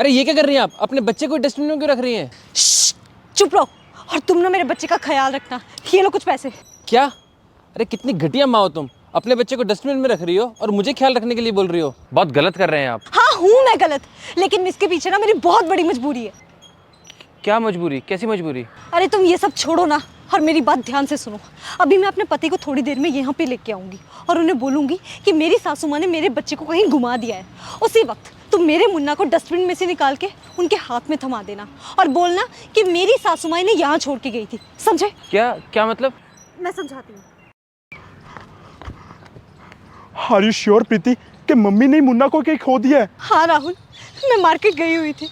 अरे ये क्या कर रही हैं आप? अपने बच्चे को डस्टबिन में क्यों रख रही हैं? चुप रहो। और तुम ना मेरे बच्चे का ख्याल रखना। ये लो कुछ पैसे। क्या? अरे कितनी घटिया माँ हो तुम, अपने बच्चे को डस्टबिन में रख रही हो और मुझे ख्याल रखने के लिए बोल रही हो। बहुत गलत कर रहे हैं आप। हाँ हूँ मैं गलत, लेकिन इसके पीछे ना मेरी बहुत बड़ी मजबूरी है। क्या मजबूरी? कैसी मजबूरी? अरे तुम ये सब छोड़ो ना और मेरी बात ध्यान से सुनो। अभी मैं अपने पति को थोड़ी देर में यहाँ पे लेके आऊंगी और उन्हें बोलूंगी कि मेरी सासू माँ ने मेरे बच्चे को कहीं घुमा दिया है। उसी वक्त तुम मेरे मुन्ना को डस्टबिन में से निकाल के उनके हाथ में थमा देना और बोलना कि मेरी सासू माँ इन्हें यहाँ छोड़ के गई थी। समझे? क्या क्या मतलब? मैं समझाती हूँ। आर यू श्योर प्रीति कि मम्मी ने मुन्ना को कहीं खो दिया है? हाँ राहुल, मैं मार्केट गई हुई थी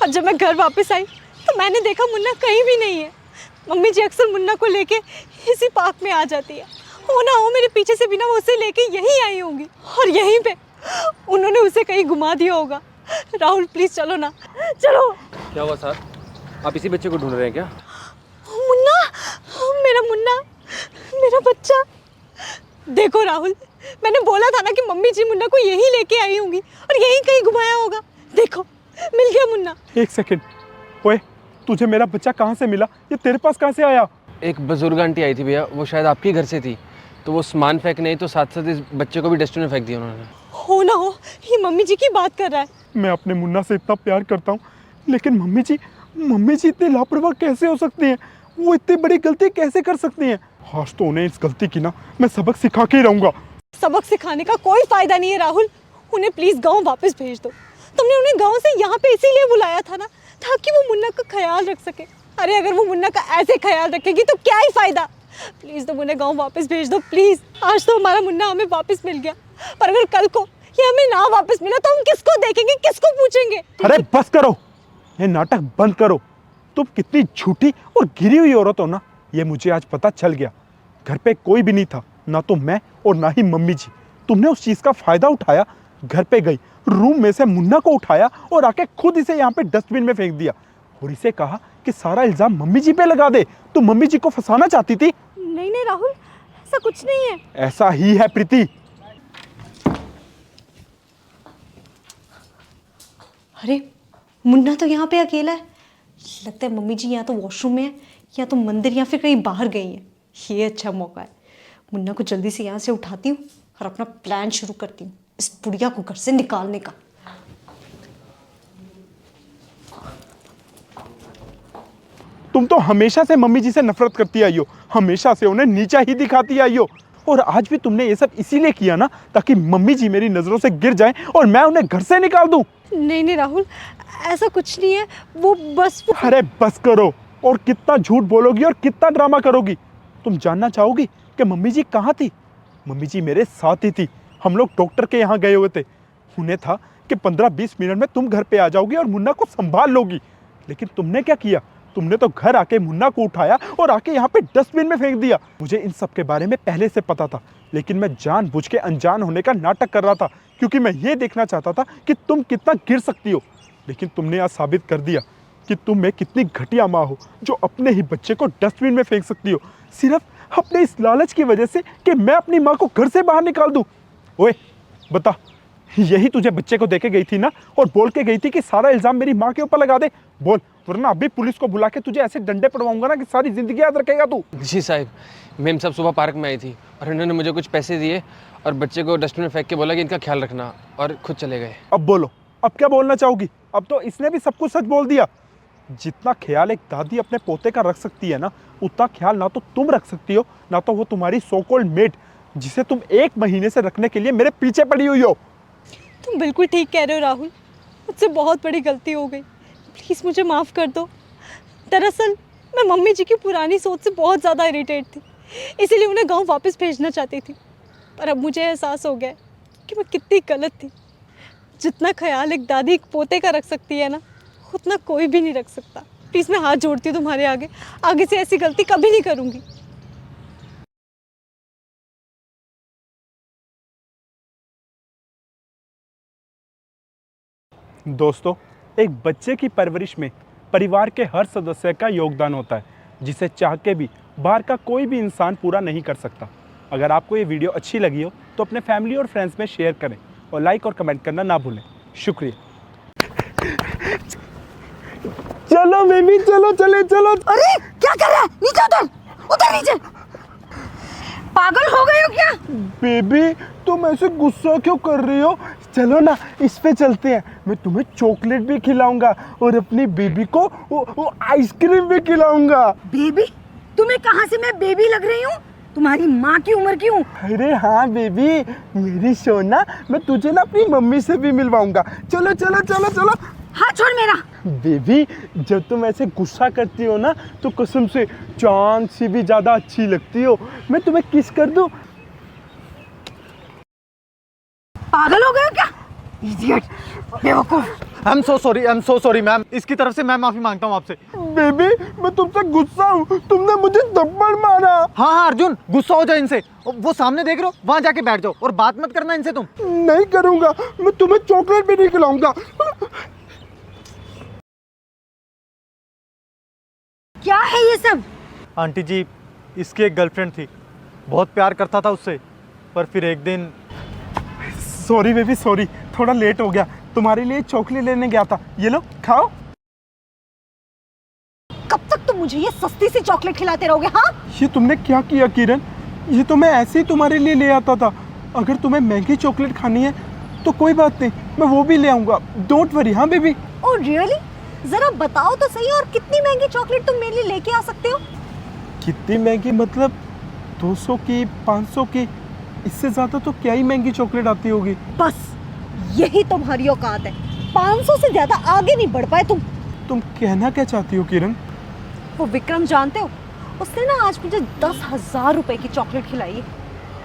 और जब मैं घर वापस आई तो मैंने देखा मुन्ना कहीं भी नहीं है। मम्मी जी अक्सर मुन्ना को लेके इसी पार्क में आ जाती है। हो ना हो मेरे पीछे से बिना वो उसे लेके यहीं आई होंगी और यहीं पे उन्होंने उसे कहीं घुमा दिया होगा। राहुल प्लीज चलो ना, चलो। क्या हुआ सर? आप इसी बच्चे को ढूंढ रहे हैं क्या? मुन्ना, मेरा मुन्ना, मेरा बच्चा। देखो राहुल, मैंने बोला था ना कि मम्मी जी मुन्ना को यहीं लेके आई होंगी और यहीं कहीं घुमाया होगा। देखो मिल गया मुन्ना। एक सेकंड, ओए तुझे मेरा बच्चा कहाँ से मिला? ये तेरे पास कहाँ से आया? एक बुजुर्ग आंटी आई थी भैया, वो शायद आपके घर से थी, तो वो सामान फेंक नहीं तो साथ साथ इस बच्चे को भी डस्टबिन में फेंक दिया उन्होंने। हो ना हो ये मम्मी जी की बात कर रहा है। मैं अपने मुन्ना से इतना प्यार करता हूँ, लेकिन मम्मी जी इतनी लापरवाह कैसे हो सकती हैं? वो इतनी बड़ी गलती कैसे कर सकती हैं? आज तो उन्हें इस गलती की ना मैं सबक सिखा के ही रहूँगा। सबक सिखाने का कोई फायदा नहीं है राहुल। उन्हें प्लीज गांव वापस भेज दो। तुमने उन्हें गांव से यहाँ पे इसीलिए बुलाया था ना, ताकि वो मुन्ना का ख्याल रख सके। अरे अगर वो मुन्ना का ऐसे ख्याल रखेगी तो क्या ही फायदा। प्लीज तुम उन्हें गांव वापस भेज दो प्लीज। आज तो हमारा मुन्ना हमें वापस मिल गया, पर अगर कल को ये हमें ना वापस मिला तो हम किसको देखेंगे, किसको पूछेंगे? अरे बस करो, ये नाटक बंद करो। तुम कितनी झूठी और गिरी हुई औरत हो ना, ये मुझे आज पता चल गया। घर पे कोई भी नहीं था, ना तो मैं और ना ही मम्मी जी। तुमने उस चीज का फायदा उठाया, घर पे गई, रूम में से मुन्ना को उठाया और आके खुद इसे यहाँ पे डस्टबिन में फेंक दिया और इसे कहा कि सारा इल्जाम मम्मी जी पे लगा दे। तो मम्मी जी को फंसाना चाहती थी? नहीं नहीं राहुल, ऐसा कुछ नहीं है। ऐसा ही है प्रीति। अरे मुन्ना तो यहाँ पे अकेला है। लगता है मम्मी जी या तो वॉशरूम में है या तो मंदिर या फिर कहीं बाहर गई है। ये अच्छा मौका है, मुन्ना को जल्दी से यहाँ से उठाती हूँ और अपना प्लान शुरू करती हूँ इस बुढ़िया को घर से निकालने का। तुम तो हमेशा से मम्मी जी से नफरत करती आई हो, हमेशा से उन्हें नीचा ही दिखाती आई हो, और आज भी तुमने ये सब इसीलिए किया ना ताकि मम्मी जी मेरी नजरों से गिर जाएं और मैं उन्हें घर से निकाल दूं। नहीं नहीं राहुल, ऐसा कुछ नहीं है। वो बस अरे बस करो, और कितना झूठ बोलोगी और कितना ड्रामा करोगी? तुम जानना चाहोगी कि मम्मी जी कहाँ थी? मम्मी जी मेरे साथ ही थी। हम लोग डॉक्टर के यहाँ गए हुए थे। उन्हें था कि 15-20 मिनट में तुम घर पे आ जाओगी और मुन्ना को संभाल लोगी, लेकिन तुमने क्या किया? तुमने तो घर आके मुन्ना को उठाया और आके यहाँ पे डस्टबिन में फेंक दिया। मुझे इन सब के बारे में पहले से पता था, लेकिन मैं जानबूझ के अनजान होने का नाटक कर रहा था, क्योंकि मैं ये देखना चाहता था कि तुम कितना गिर सकती हो। लेकिन तुमने आज साबित कर दिया कि तुम में कितनी घटिया माँ हो, जो अपने ही बच्चे को डस्टबिन में फेंक सकती हो, सिर्फ अपने इस लालच की वजह से कि मैं अपनी माँ को घर से बाहर निकाल दूँ। ओए बता, यही तुझे बच्चे को देके गई थी ना, और बोल के गई थी कि सारा इल्जाम मेरी माँ के ऊपर लगा दे? बोल, वरना अभी पुलिस को बुला के तुझे ऐसे डंडे पड़वाऊंगा ना कि सारी जिंदगी याद रखेगा तू। जी साहब, मैम साहब सुबह पार्क में आई थी और इन्होंने मुझे कुछ पैसे दिए और बच्चे को डस्टबिन में फेंक के बोला कि इनका ख्याल रखना, और खुद चले गए। अब बोलो, अब क्या बोलना चाहोगी? अब तो इसने भी सब कुछ सच बोल दिया। जितना ख्याल एक दादी अपने पोते का रख सकती है ना, उतना ख्याल ना तो तुम रख सकती हो, ना तो वो तुम्हारी सो कॉल्ड मेड, जिसे तुम 1 महीने से रखने के लिए मेरे पीछे पड़ी हुई हो। तुम बिल्कुल ठीक कह रहे हो राहुल, मुझसे बहुत बड़ी गलती हो गई। प्लीज़ मुझे माफ़ कर दो। दरअसल मैं मम्मी जी की पुरानी सोच से बहुत ज़्यादा इरिटेट थी, इसीलिए उन्हें गांव वापस भेजना चाहती थी। पर अब मुझे एहसास हो गया कि मैं कितनी गलत थी। जितना ख्याल एक दादी एक पोते का रख सकती है ना, उतना कोई भी नहीं रख सकता। प्लीज़ मैं हाथ जोड़ती हूँ तुम्हारे आगे से ऐसी गलती कभी नहीं करूँगी। दोस्तों, एक बच्चे की परवरिश में परिवार के हर सदस्य का योगदान होता है, जिसे चाह के भी बाहर का कोई भी इंसान पूरा नहीं कर सकता। अगर आपको ये वीडियो अच्छी लगी हो तो अपने फैमिली और फ्रेंड्स में शेयर करें और लाइक और कमेंट करना ना भूलें। शुक्रिया। चलो बेबी, चलो चले चलो। अरे क्या कर रहा है? नीचे उतर, उतर नीचे। पागल हो गए हो क्या? बेबी तुम ऐसे गुस्सा क्यों कर रही हो? चलो ना इस पे चलते हैं, मैं तुम्हें चॉकलेट भी खिलाऊंगा और अपनी बेबी को वो आइसक्रीम भी खिलाऊंगा। बेबी? तुम्हें कहाँ से मैं बेबी लग रही हूँ? तुम्हारी माँ की उम्र की हूँ। अरे हाँ बेबी, मेरी सोना, मैं तुझे ना अपनी मम्मी से भी मिलवाऊंगा। चलो चलो चलो चलो। हाथ छोड़ मेरा। बेबी जब तुम ऐसे गुस्सा करती हो ना तो कसम से चांद से भी ज्यादा अच्छी लगती हो। मैं तुम्हें किस कर दूं? पागल हो गए हो क्या? इडियट, बेवकूफ। I am so sorry ma'am, इसकी तरफ से मैं माफी मांगता हूँ आपसे। बेबी मैं तुमसे गुस्सा हूँ, तुमने मुझे थप्पड़ मारा। हाँ अर्जुन, गुस्सा हो जाए इनसे। वो सामने देख रहे हो, वहाँ जाके बैठ जाओ और बात मत करना इनसे तुम। नहीं करूँगा, मैं तुम्हें चॉकलेट भी नहीं खिलाऊंगा। क्या है ये सब? आंटी जी, इसकी एक गर्लफ्रेंड थी, बहुत प्यार करता था उससे, पर फिर एक दिन। सॉरी बेबी सॉरी, थोड़ा लेट हो गया, तुम्हारे लिए चॉकलेट लेने गया था। ये लो खाओ। कब तक तुम मुझे ये सस्ती सी चॉकलेट खिलाते रहोगे? हाँ, ये तुमने क्या किया किरण? ये तो मैं ऐसे ही तुम्हारे लिए ले आता था। अगर तुम्हें महंगी चॉकलेट खानी है तो कोई बात नहीं, मैं वो भी ले आऊँगा। Don't worry. हाँ बेबी। Oh really? जरा बताओ तो सही, और कितनी महंगी चॉकलेट तुम मेरे लिए लेके आ सकते हो? कितनी महंगी मतलब? 200 की, 500 की? इससे ज़्यादा तो क्या ही महंगी चॉकलेट आती होगी। बस यही तुम्हारी औकात है, 500 से ज्यादा आगे नहीं बढ़ पाए तुम। तुम कहना क्या चाहती हो किरण? वो विक्रम जानते हो, उसने ना आज मुझे 10,000 रुपए की चॉकलेट खिलाई है।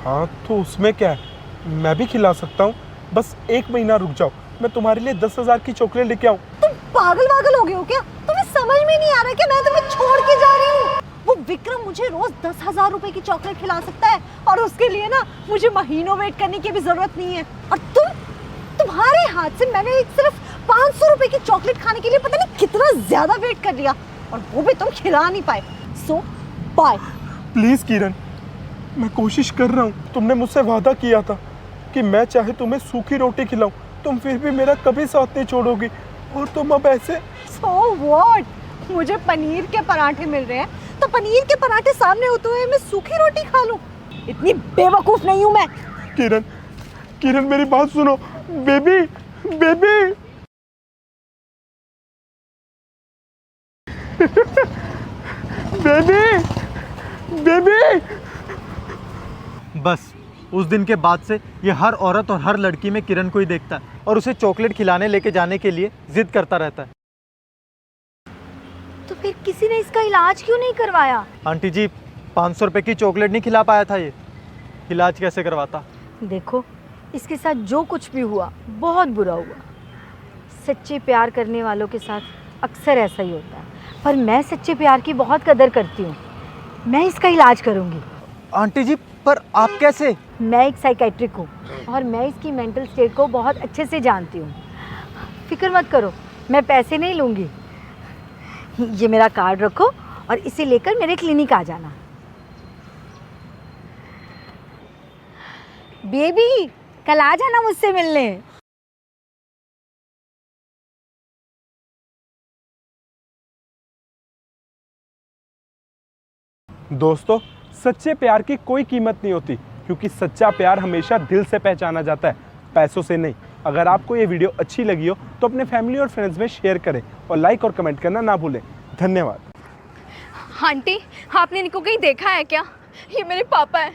हाँ तो उसमें क्या है, मैं भी खिला सकता हूँ। बस 1 महीना रुक जाओ, मैं तुम्हारे लिए 10,000 की चॉकलेट लेके आऊँ। तुम पागल हो गए हो क्या? तुम्हें समझ में नहीं आ रहा कि मैं तुम्हें छोड़ के जा रही हूँ? वो विक्रम मुझे रोज 10,000 रुपए की चॉकलेट खिला सकता है, और उसके लिए ना मुझे महीनों वेट करने की भी जरूरत नहीं है। और तुम्हारे हाथ से मैंने एक सिर्फ 500 रुपए की चॉकलेट खाने के लिए पता नहीं कितना ज्यादा वेट कर लिया, और वो भी तुम खिला नहीं पाए। सो बाय। प्लीज़ किरण, मैं कोशिश कर रहा हूँ। तुमने मुझसे वादा किया था कि मैं चाहे तुम्हें सूखी रोटी खिलाऊं, तुम फिर भी मेरा कभी साथ नहीं छोड़ोगी, और तुम अब ऐसे। So what? मुझे पनीर के पराठे मिल रहे हैं तो पनीर के पराठे सामने होते हुए मैं सूखी रोटी खा लूं? इतनी बेवकूफ नहीं हूं मैं। किरण, किरण मेरी बात सुनो। Baby, baby. Baby, baby. बस उस दिन के बाद से ये हर औरत और हर लड़की में किरण को ही देखता है और उसे चॉकलेट खिलाने लेके जाने के लिए जिद करता रहता है। तो फिर किसी ने इसका इलाज क्यों नहीं करवाया? आंटी जी, 500 रुपए की चॉकलेट नहीं खिला पाया था, ये इलाज कैसे करवाता? देखो, इसके साथ जो कुछ भी हुआ बहुत बुरा हुआ। सच्चे प्यार करने वालों के साथ अक्सर ऐसा ही होता है, पर मैं सच्चे प्यार की बहुत कदर करती हूँ। मैं इसका इलाज करूँगी। आंटी जी, पर आप कैसे? मैं एक साइकेट्रिक हूँ और मैं इसकी मेंटल स्टेट को बहुत अच्छे से जानती हूँ। फिक्र मत करो, मैं पैसे नहीं लूँगी। ये मेरा कार्ड रखो और इसे लेकर मेरे क्लिनिक आ जाना। बेबी, कल आ जाना मुझसे मिलने। दोस्तों, सच्चे प्यार की कोई कीमत नहीं होती, क्योंकि सच्चा प्यार हमेशा दिल से पहचाना जाता है, पैसों से नहीं। अगर आपको ये वीडियो अच्छी लगी हो तो अपने फैमिली और फ्रेंड्स में शेयर करें और लाइक और कमेंट करना ना भूलें। धन्यवाद। आंटी, आपने इनको कहीं देखा है क्या? ये मेरे पापा हैं,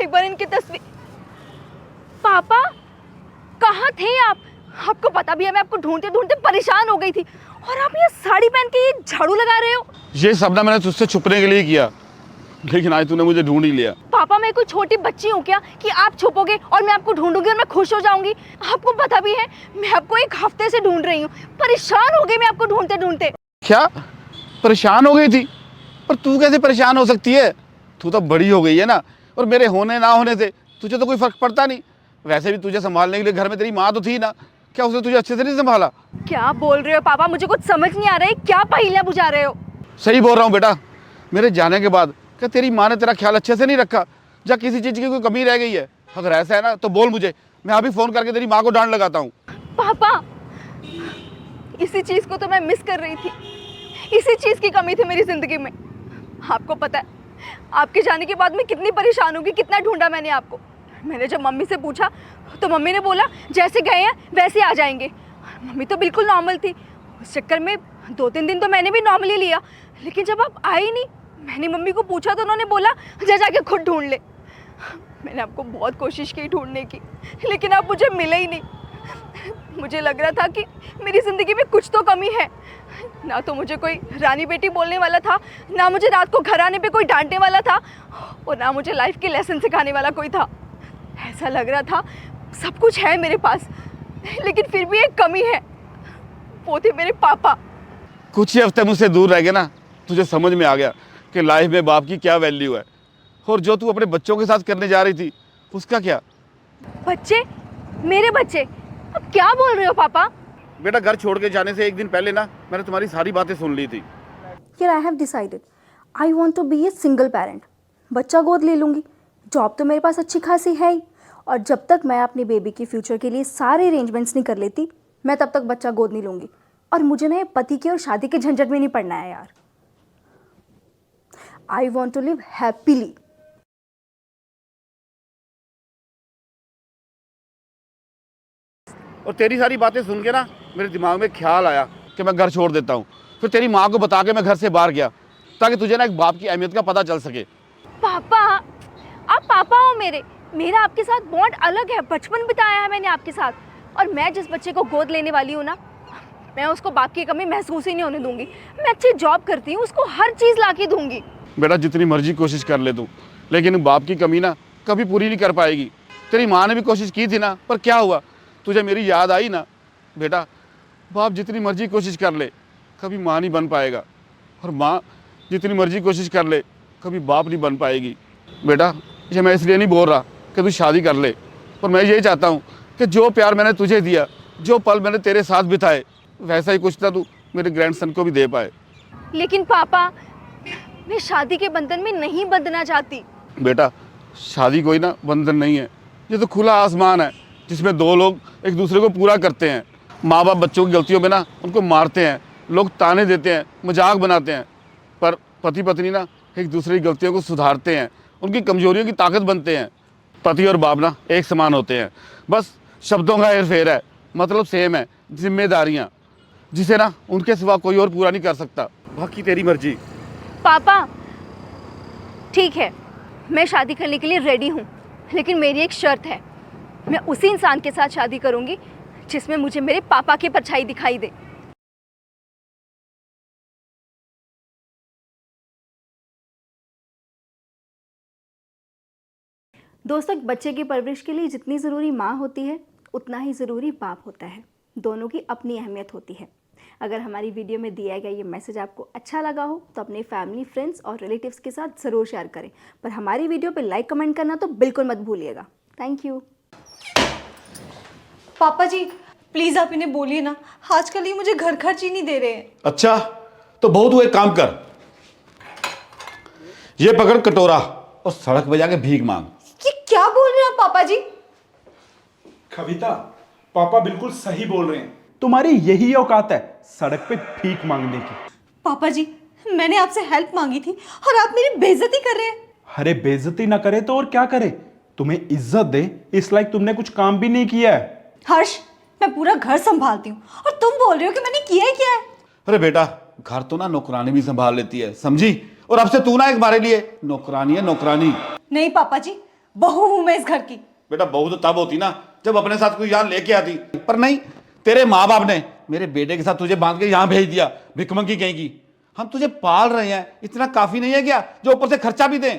एक बार इनकी तस्वीर। पापा, कहाँ थे आप? आपको पता भी है मैं आपको ढूंढते ढूंढते परेशान हो गई थी, और आप ये साड़ी पहन के ये झाड़ू लगा रहे हो। ये सब ना मैंने तुझसे छुपने के लिए किया, लेकिन आज तूने मुझे ढूंढ ही लिया। पापा, मैं कोई छोटी बच्ची हूँ क्या कि आप छुपोगे और मैं आपको ढूंढूंगी और मैं खुश हो जाऊंगी? आपको पता भी है मैं आपको एक हफ्ते से ढूंढ रही हूँ, परेशान हो गई मैं आपको ढूंढते ढूंढते। क्या परेशान हो गई थी? पर तू कैसे परेशान हो सकती है? तू तो बड़ी हो गई है ना, और मेरे होने ना होने से तुझे तो कोई फर्क पड़ता नहीं। वैसे भी तुझे संभालने के लिए घर में तेरी माँ तो थी ना, क्या उसने तुझे अच्छे से नहीं संभाला? क्या बोल रहे हो पापा? मुझे कुछ समझ नहीं आ रहा है, क्या पहेलियां बुझा रहे हो? सही बोल रहा हूँ बेटा, मेरे जाने के बाद क्या तेरी माँ ने तेरा ख्याल अच्छे से नहीं रखा? या किसी चीज़ की कोई कमी रह गई है? अगर ऐसा है ना तो बोल मुझे, मैं अभी फ़ोन करके तेरी माँ को डांट लगाता हूँ। पापा, इसी चीज़ को तो मैं मिस कर रही थी इसी चीज़ की कमी थी मेरी ज़िंदगी में। आपको पता है आपके जाने के बाद मैं कितनी परेशान होगी, कितना ढूंढा मैंने आपको। मैंने जब मम्मी से पूछा तो मम्मी ने बोला जैसे गए हैं वैसे आ जाएंगे। मम्मी तो बिल्कुल नॉर्मल थी। उस चक्कर में 2-3 दिन तो मैंने भी नॉर्मली लिया, लेकिन जब आप आए ही नहीं, मैंने मम्मी को पूछा तो उन्होंने बोला जा जाके खुद ढूंढ ले। मैंने आपको बहुत कोशिश की ढूंढने की, लेकिन आप मुझे मिले ही नहीं। मुझे लग रहा था कि मेरी ज़िंदगी में कुछ तो कमी है। ना तो मुझे कोई रानी बेटी बोलने वाला था, ना मुझे रात को घर आने पे कोई डांटने वाला था, और ना मुझे लाइफ के लेसन सिखाने वाला कोई था। ऐसा लग रहा था सब कुछ है मेरे पास, लेकिन फिर भी एक कमी है, वो थे मेरे पापा। कुछ ही हफ्ते मुझसे दूर रह गए ना, तुझे समझ में आ गया कि लाइफ में बाप की क्या वैल्यू है। और जो तू अपने बच्चों के साथ करने जा रही थी उसका क्या? बच्चे? मेरे बच्चे? अब क्या बोल रहे हो पापा? बेटा घर छोड़ के जाने से एक दिन पहले ना मैंने तुम्हारी सारी बातें सुन ली थी। यार I have decided I want to be a single parent. बच्चा गोद ले लूँगी, जॉब तो मेरे पास अच्छी खासी है ही, और जब तक मैं अपनी बेबी के फ्यूचर के लिए सारे अरेंजमेंट्स नहीं कर लेती, मैं तब तक बच्चा गोद नहीं लूँगी। और मुझे ना ये पति की और शादी के झंझट में नहीं पड़ना है यार। I want to live happily. और तेरी सारी बातें सुन के ना मेरे दिमाग में ख्याल आया कि मैं घर छोड़ देता हूँ। फिर तेरी माँ को बता के मैं घर से बाहर गया ताकि तुझे ना एक बाप की अहमियत का पता चल सके। पापा, आप पापा हो मेरे। मेरा आपके साथ बॉन्ड अलग है, बचपन बिताया है मैंने आपके साथ। और मैं जिस बच्चे को गोद लेने वाली हूँ ना, मैं उसको बाप की कमी महसूस ही नहीं होने दूंगी। मैं अच्छी जॉब करती हूँ, उसको हर चीज़ ला के दूंगी। बेटा जितनी मर्जी कोशिश कर ले तू, लेकिन बाप की कमी ना कभी पूरी नहीं कर पाएगी। तेरी माँ ने भी कोशिश की थी ना, पर क्या हुआ? तुझे मेरी याद आई ना। बेटा बाप जितनी मर्जी कोशिश कर ले कभी माँ नहीं बन पाएगा, और माँ जितनी मर्जी कोशिश कर ले कभी बाप नहीं बन पाएगी। बेटा ये मैं इसलिए नहीं बोल रहा कि तू शादी कर ले, पर मैं यही चाहता हूँ कि जो प्यार मैंने तुझे दिया, जो पल मैंने तेरे साथ बिताए, वैसा ही कुछ ना तू मेरे ग्रैंडसन को भी दे पाए। लेकिन पापा, मैं शादी के बंधन में नहीं बंधना चाहती। बेटा शादी कोई ना बंधन नहीं है, ये तो खुला आसमान है जिसमें दो लोग एक दूसरे को पूरा करते हैं। माँ बाप बच्चों की गलतियों में ना उनको मारते हैं, लोग ताने देते हैं, मजाक बनाते हैं, पर पति पत्नी ना एक दूसरे की गलतियों को सुधारते हैं, उनकी कमजोरियों की ताकत बनते हैं। पति और बाप ना एक समान होते हैं, बस शब्दों का हेर फेर है, मतलब सेम है। जिम्मेदारियाँ जिसे ना उनके सिवा कोई और पूरा नहीं कर सकता। बाकी तेरी मर्जी। पापा ठीक है, मैं शादी करने के लिए रेडी हूँ, लेकिन मेरी एक शर्त है। मैं उसी इंसान के साथ शादी करूँगी जिसमें मुझे मेरे पापा की परछाई दिखाई दे। दोस्तों, बच्चे की परवरिश के लिए जितनी ज़रूरी माँ होती है उतना ही ज़रूरी बाप होता है। दोनों की अपनी अहमियत होती है। अगर हमारी वीडियो में दिया गया ये मैसेज आपको अच्छा लगा हो तो अपने फैमिली, फ्रेंड्स और रिलेटिव्स के साथ ज़रूर शेयर करें। पर हमारी वीडियो पे लाइक कमेंट करना तो बिल्कुल मत भूलिएगा। Thank you. पापा जी प्लीज़ आप इन्हें बोलिए ना, आजकल ये मुझे घर खर्च ही नहीं दे रहे हैं। अच्छा तो बहुत हुए, काम कर, ये पकड़ कटोरा और सड़क पे जाके भीख मांग। ये क्या बोल रहे हैं आप पापा जी? कविता, पापा बिल्कुल सही बोल रहे हैं। तुम्हारी यही औकात है सड़क पे भीख मांगने की। पापा जी मैंने आपसे हेल्प मांगी थी और आप मेरी बेइज्जती कर रहे हैं। अरे बेइज्जती ना करे तो और क्या करे, तुम्हें इज्जत दे इस लायक तुमने कुछ काम भी नहीं किया है। हर्ष, मैं पूरा घर संभालती हूँ और तुम बोल रहे हो कि मैंने किया ही क्या है? अरे बेटा घर तो ना नौकरानी भी संभाल लेती है, समझी? और अब से तू ना एक हमारे लिए नौकरानी है, नौकरानी। नहीं पापा जी, बहू हूं मैं इस घर की। बेटा बहू तो तब होती ना जब अपने साथ कोई यहाँ लेके आती, पर नहीं, तेरे माँ बाप ने मेरे बेटे के साथ तुझे बांध के यहाँ भेज दिया, भिखमंगी कहेगी। हम तुझे पाल रहे हैं, इतना काफी नहीं है क्या जो ऊपर से खर्चा भी दें?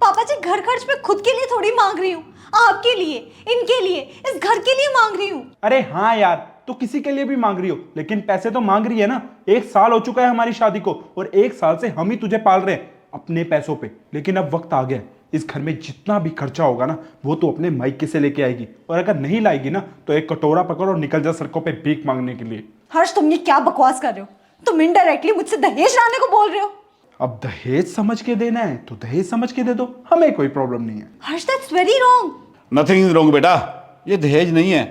पापा जी घर खर्च मैं खुद के लिए थोड़ी मांग रही हूँ, आपके लिए, इनके लिए, इस घर के लिए मांग रही हूँ। अरे हाँ यार, तो किसी के लिए भी मांग रही हो, लेकिन पैसे तो मांग रही है ना। 1 साल हो चुका है हमारी शादी को और 1 साल से हम ही तुझे पाल रहे हैं अपने पैसों पे। लेकिन अब वक्त आ गया, इस घर में जितना भी खर्चा होगा ना वो तो अपने मायके से लेके आएगी, और अगर नहीं लाएगी ना तो एक कटोरा पकड़ और निकल जा सड़कों पे भीख मांगने के लिए। हर्ष तुम ये क्या बकवास कर रहे हो? तुम इनडायरेक्टली मुझसे दहेज लाने को बोल रहे हो। अब दहेज समझ के देना है तो दहेज समझ के दे दो, हमें कोई प्रॉब्लम नहीं है। Harsh that's very wrong. Nothing is wrong बेटा, ये दहेज नहीं है,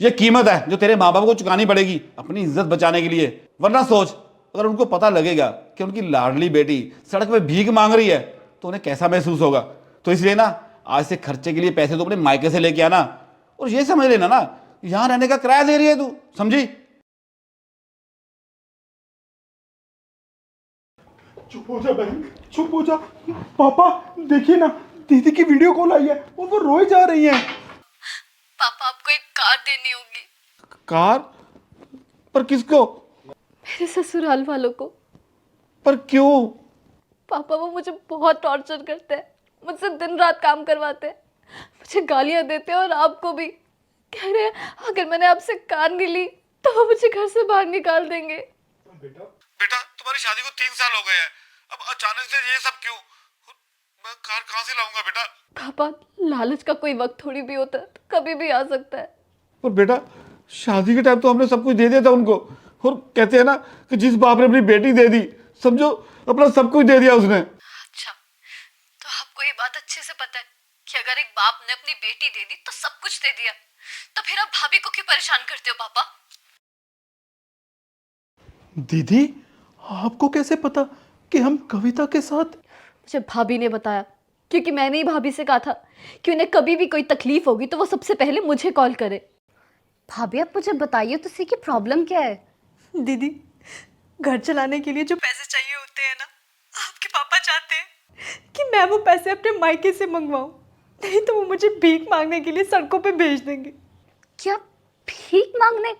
ये कीमत है जो तेरे माँ बाप को चुकानी पड़ेगी अपनी इज्जत बचाने के लिए। वरना सोच, अगर उनको पता लगेगा कि उनकी लाडली बेटी सड़क पे भीख मांग रही है तो उन्हें कैसा महसूस होगा। तो इसलिए ना आज से खर्चे के लिए पैसे तो अपने मायके से लेके आना, और ये समझ लेना ना यहां रहने का किराया दे रही है तू, समझी? चुप हो जा बहन, चुप हो जा। पापा देखिए ना, दीदी की वीडियो कॉल आई है और वो रोए जा रही है। पापा आपको एक कार देनी होगी। कार? पर किसको? मेरे ससुराल वालों को। पर क्यों? पापा वो मुझे बहुत टॉर्चर करते हैं, मुझसे दिन रात काम करवाते हैं, मुझे गालियां देते हैं, और आपको भी कह रहे हैं अगर मैंने आपसे कार नहीं ली तो वो मुझे घर से बाहर निकाल देंगे। बेटा तुम्हारी शादी को 3 साल हो गए हैं, अब अचानक से ये सब क्यों? मैं कार कहाँ से लाऊंगा बेटा? पापा लालच का कोई वक्त थोड़ी भी होता है, कभी भी आ सकता है। पर बेटा शादी के टाइम तो हमने सब कुछ दे दिया था उनको, और कहते हैं ना कि जिस बाप ने अपनी बेटी दे दी समझो अपना सब कुछ दे दिया उसने। अच्छा, तो आपको ये बात अच्छे से पता है कि अगर एक बाप ने अपनी बेटी दे दी तो सब कुछ दे दिया, तो फिर आप भाभी को क्यों परेशान करते हो पापा? दीदी आपको कैसे पता कि हम कविता के साथ? मुझे भाभी ने बताया, क्योंकि मैंने ही भाभी से कहा था कि उन्हें कभी भी कोई तकलीफ होगी तो वो सबसे पहले मुझे कॉल करे। भाभी आप मुझे बताइए तो सही कि प्रॉब्लम क्या है? दीदी, घर चलाने के लिए जो पैसे चाहिए होते हैं ना, आपके पापा चाहते हैं कि मैं वो पैसे अपने मायके से मंगवाऊं, नहीं तो वो मुझे भीख मांगने के लिए सड़कों पे भेज देंगे। क्या भीख मांगने?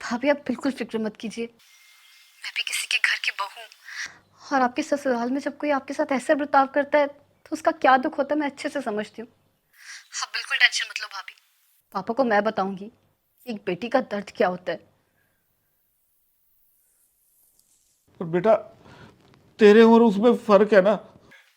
भाभी आप बिल्कुल फिक्र मत कीजिए, मैं भी किसी के घर की बहू हूँ, और आपके ससुराल में जब कोई आपके साथ ऐसे बर्ताव करता है तो उसका क्या दुख होता है मैं अच्छे से समझती हूँ। आप बिल्कुल टेंशन मत लो भाभी, पापा को मैं बताऊंगी एक बेटी का दर्द क्या होता है। पर बेटा तेरे और उसमें फर्क है ना?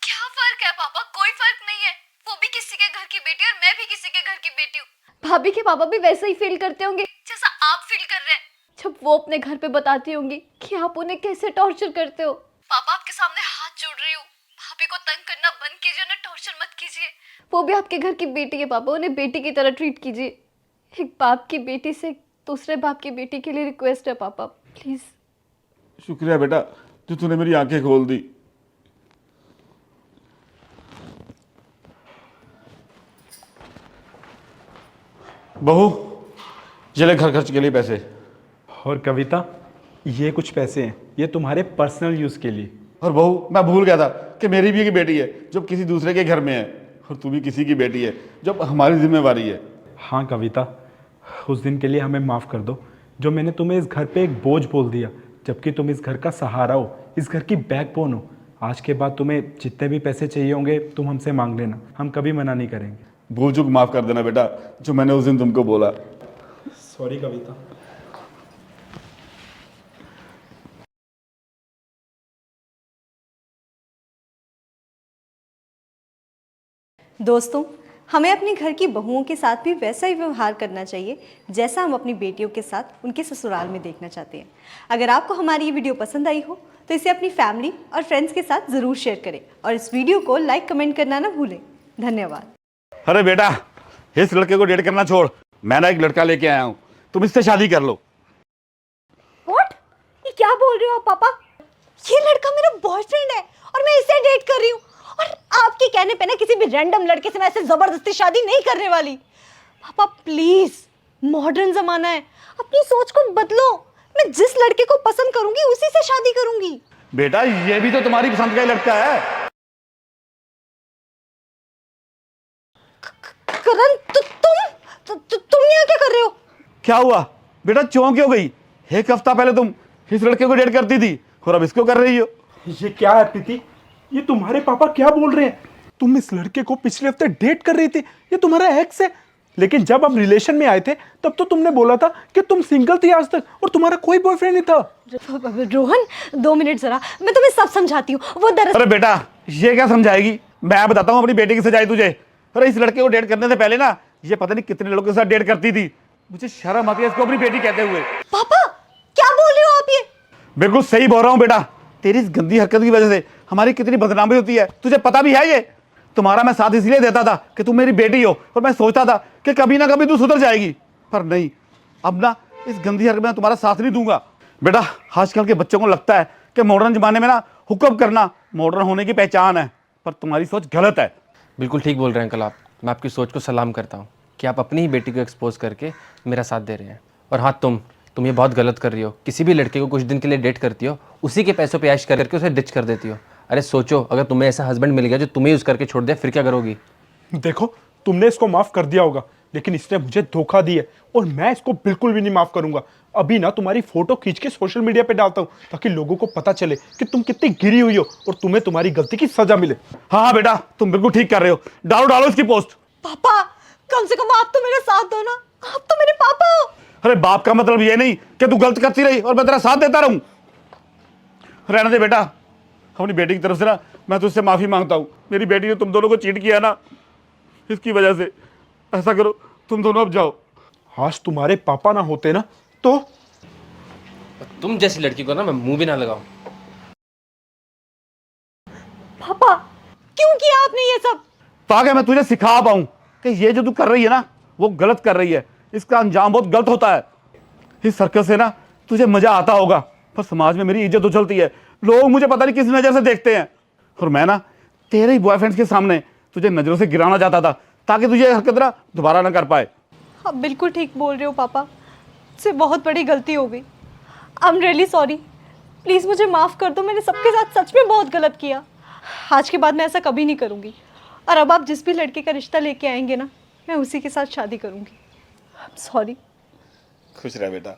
क्या फर्क है पापा? कोई फर्क नहीं है, वो भी किसी के घर की बेटी और मैं भी किसी के घर की बेटी हूँ। भाभी के पापा भी वैसे ही फील करते होंगे जैसा आप फील कर रहे हैं जब वो अपने घर पे बताती होंगी कि आप उन्हें कैसे टॉर्चर करते हो। पापा आपके सामने हाथ जोड़ रही हूँ, भाभी को तंग करना बंद कीजिए, उन्हें टॉर्चर मत कीजिए। वो भी आपके घर की बेटी है पापा, उन्हें बेटी की तरह ट्रीट कीजिए। एक बाप की बेटी से दूसरे बाप की बेटी के लिए रिक्वेस्ट है पापा, प्लीज। शुक्रिया बेटा जो तूने मेरी आंखें खोल दी। बहू ये ले घर खर्च के लिए पैसे। और कविता ये कुछ पैसे हैं, ये तुम्हारे पर्सनल यूज़ के लिए। और बहू मैं भूल गया था कि मेरी भी एक बेटी है जो किसी दूसरे के घर में है, और तू भी किसी की बेटी है जो हमारी जिम्मेवारी है। हाँ कविता, उस दिन के लिए हमें माफ़ कर दो जो मैंने तुम्हें इस घर पे एक बोझ बोल दिया, जबकि तुम इस घर का सहारा हो, इस घर की बैकबोन हो। आज के बाद तुम्हें जितने भी पैसे चाहिए होंगे तुम हमसे मांग लेना, हम कभी मना नहीं करेंगे। भूल चूक माफ कर देना बेटा जो मैंने उस दिन तुमको बोला। सॉरी कविता। दोस्तों, हमें अपने घर की बहुओं के साथ भी वैसा ही व्यवहार करना चाहिए जैसा हम अपनी बेटियों के साथ उनके ससुराल में देखना चाहते हैं। अगर आपको हमारी ये वीडियो पसंद आई हो तो इसे अपनी फैमिली और फ्रेंड्स के साथ ज़रूर शेयर करें, और इस वीडियो को लाइक कमेंट करना ना भूलें। धन्यवाद। अरे बेटा इस लड़के को डेट करना छोड़, मैं ना एक लड़का लेके आया हूँ, तुम इससे शादी कर लो। व्हाट? ये क्या बोल रहे हो आप पापा? ये लड़का मेरा बॉयफ्रेंड है और मैं इसे डेट कर रही हूँ, और आपके कहने पे ना किसी भी रैंडम लड़के से मैं ऐसे जबरदस्ती शादी नहीं करने वाली। पापा प्लीज, मॉडर्न जमाना है, अपनी सोच को बदलो। मैं जिस लड़के को पसंद करूंगी उसी से शादी करूंगी। बेटा ये भी तो तुम्हारी पसंद का ही लड़का है। करण, तुम यहाँ क्या कर रहे हो? क्या हुआ बेटा, चौंक क्यों गई? एक हफ्ता पहले तुम इस लड़के को डेट करती थी और अब इसको कर रही हो। ये क्या है प्रीति, ये तुम्हारे पापा क्या बोल रहे हैं? तुम इस लड़के को पिछले हफ्ते डेट कर रही थी, ये तुम्हारा एक्स है। लेकिन जब हम रिलेशन में आए थे तब तो तुमने बोला था कि तुम सिंगल थी आज तक और तुम्हारा कोई बॉयफ्रेंड नहीं था। रोहन 2 मिनट जरा, मैं तुम्हें सब समझाती हूँ। वो दरअसल। अरे बेटा ये क्या समझाएगी, मैं बताता हूँ अपनी बेटी की सजाई तुझे। अरे इस लड़के को डेट करने से पहले ना ये पता नहीं कितने लड़कों के साथ डेट करती थी, मुझे शर्म आती है इसको अपनी बेटी कहते हुए। पापा क्या बोल रहे हो आप? ये बिल्कुल सही बोल रहा हूँ बेटा, तेरी इस गंदी हरकत की वजह से हमारी कितनी बदनामी होती है, तुझे पता भी है। ये तुम्हारा मैं साथ इसलिए देता था कि तुम मेरी बेटी हो, और मैं सोचता था कि कभी ना कभी तू सुधर जाएगी, पर नहीं, अब ना इस गंदी हरकत में तुम्हारा साथ नहीं दूंगा। बेटा आजकल के बच्चों को लगता है कि मॉडर्न ज़माने में ना हुक्म करना मॉडर्न होने की पहचान है, पर तुम्हारी सोच गलत है। बिल्कुल ठीक बोल रहे हैं अंकल आप। मैं आपकी सोच को सलाम करता हूँ कि आप अपनी ही बेटी को एक्सपोज करके मेरा साथ दे रहे हैं। और हाँ, तुम ये बहुत गलत कर रही हो। किसी भी लड़के को कुछ दिन के लिए डेट करती हो, उसी के पैसों पे ऐश करके उसे डिच कर देती हो। अरे सोचो, अगर तुम्हें ऐसा हस्बैंड मिल गया जो तुम्हें यूज़ करके छोड़ दे, फिर क्या करोगी? देखो, तुमने इसको माफ कर दिया होगा, लेकिन इसने मुझे धोखा दिया और मैं इसको बिल्कुल भी नहीं माफ करूंगा। अभी ना तुम्हारी फोटो खींच के सोशल मीडिया पे डालता हूँ ताकि लोगों को पता चले कि तुम कितनी गिरी हुई हो और तुम्हें तुम्हारी गलती की सजा मिले। हाँ हाँ बेटा, तुम बिल्कुल ठीक कर रहे हो। डालो डालो इसकी पोस्ट। पापा, कम से कम आप तो मेरा साथ दो ना, आप तो मेरे पापा हो। अरे बाप का मतलब ये नहीं कि तू गलत करती रही और मैं तेरा साथ देता रहूं। रहने दे बेटा, अपनी बेटी की तरफ से ना मैं तुझसे माफी मांगता हूँ। मेरी बेटी ने तुम दोनों को चीट किया ना, इसकी वजह से। ऐसा करो, तुम दोनों अब जाओ। आज तुम्हारे पापा ना होते ना तो तुम जैसी लड़की को ना मैं मुंह भी ना लगाऊं। पापा, क्यों किया आपने ये सब? ताकि मैं तुझे सिखा पाऊं कि ये जो तू कर रही है ना वो गलत कर रही है, इसका अंजाम बहुत गलत होता है। इस सर्कस से ना तुझे मजा आता होगा, पर समाज में मेरी इज्जत उछलती है। लोग मुझे पता नहीं किस नज़र से देखते हैं, और मैं ना तेरे ही बॉयफ्रेंड्स के सामने तुझे नज़रों से गिराना चाहता था ताकि तुझे हरकत ना दोबारा ना कर पाए। आप बिल्कुल ठीक बोल रहे हो पापा, मुझसे बहुत बड़ी गलती हो गई। I am really sorry, please मुझे माफ़ कर दो। मैंने सबके साथ सच में बहुत गलत किया। आज के बाद मैं ऐसा कभी नहीं करूँगी। और अब आप जिस भी लड़के का रिश्ता लेके आएंगे ना, मैं उसी के साथ शादी करूँगी। I am sorry. खुश रह बेटा।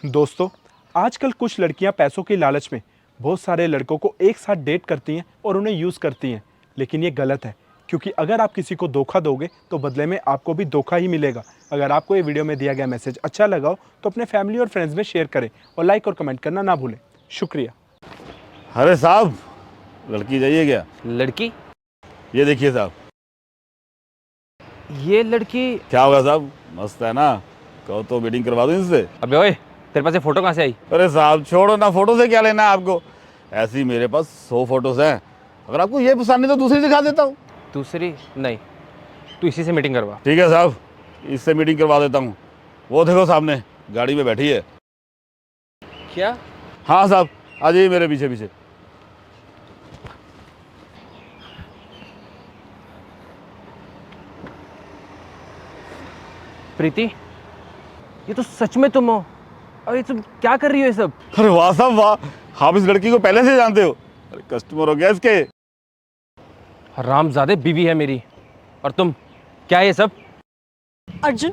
दोस्तों, आजकल कुछ लड़कियां पैसों के लालच में बहुत सारे लड़कों को एक साथ डेट करती हैं और उन्हें यूज़ करती हैं, लेकिन ये गलत है, क्योंकि अगर आप किसी को धोखा दोगे तो बदले में आपको भी धोखा ही मिलेगा। अगर आपको ये वीडियो में दिया गया मैसेज अच्छा लगा हो तो अपने फैमिली और फ्रेंड्स में शेयर करें और लाइक और कमेंट करना ना भूलें। शुक्रिया। अरे साहब, लड़की चाहिए क्या? लड़की? ये देखिए साहब। ये लड़की? क्या होगा साहब, मस्त है ना? कहो तो मीटिंग करवा दूं इससे। अबे ओए, तेरे पास ये फोटो कहाँ से आई? अरे साहब छोड़ो ना, फोटो से क्या लेना है आपको? ऐसी मेरे पास 100 फोटोज हैं। अगर आपको ये पसंद नहीं तो दूसरी दिखा देता हूँ। दूसरी नहीं, तू इसी से मीटिंग करवा। ठीक है साहब, इससे मीटिंग करवा देता हूँ। वो देखो सामने गाड़ी में बैठी है। क्या? हाँ साहब, आ जाइए मेरे पीछे पीछे। प्रीति, ये तो सच में तुम हो। और ये तुम क्या कर रही हो ये सब? अरे वाह साहब वाह, आप इस लड़की को पहले से जानते हो? अरे कस्टमर हो गया इसके। हरामजादे बीवी है मेरी, और तुम क्या ये सब? अर्जुन,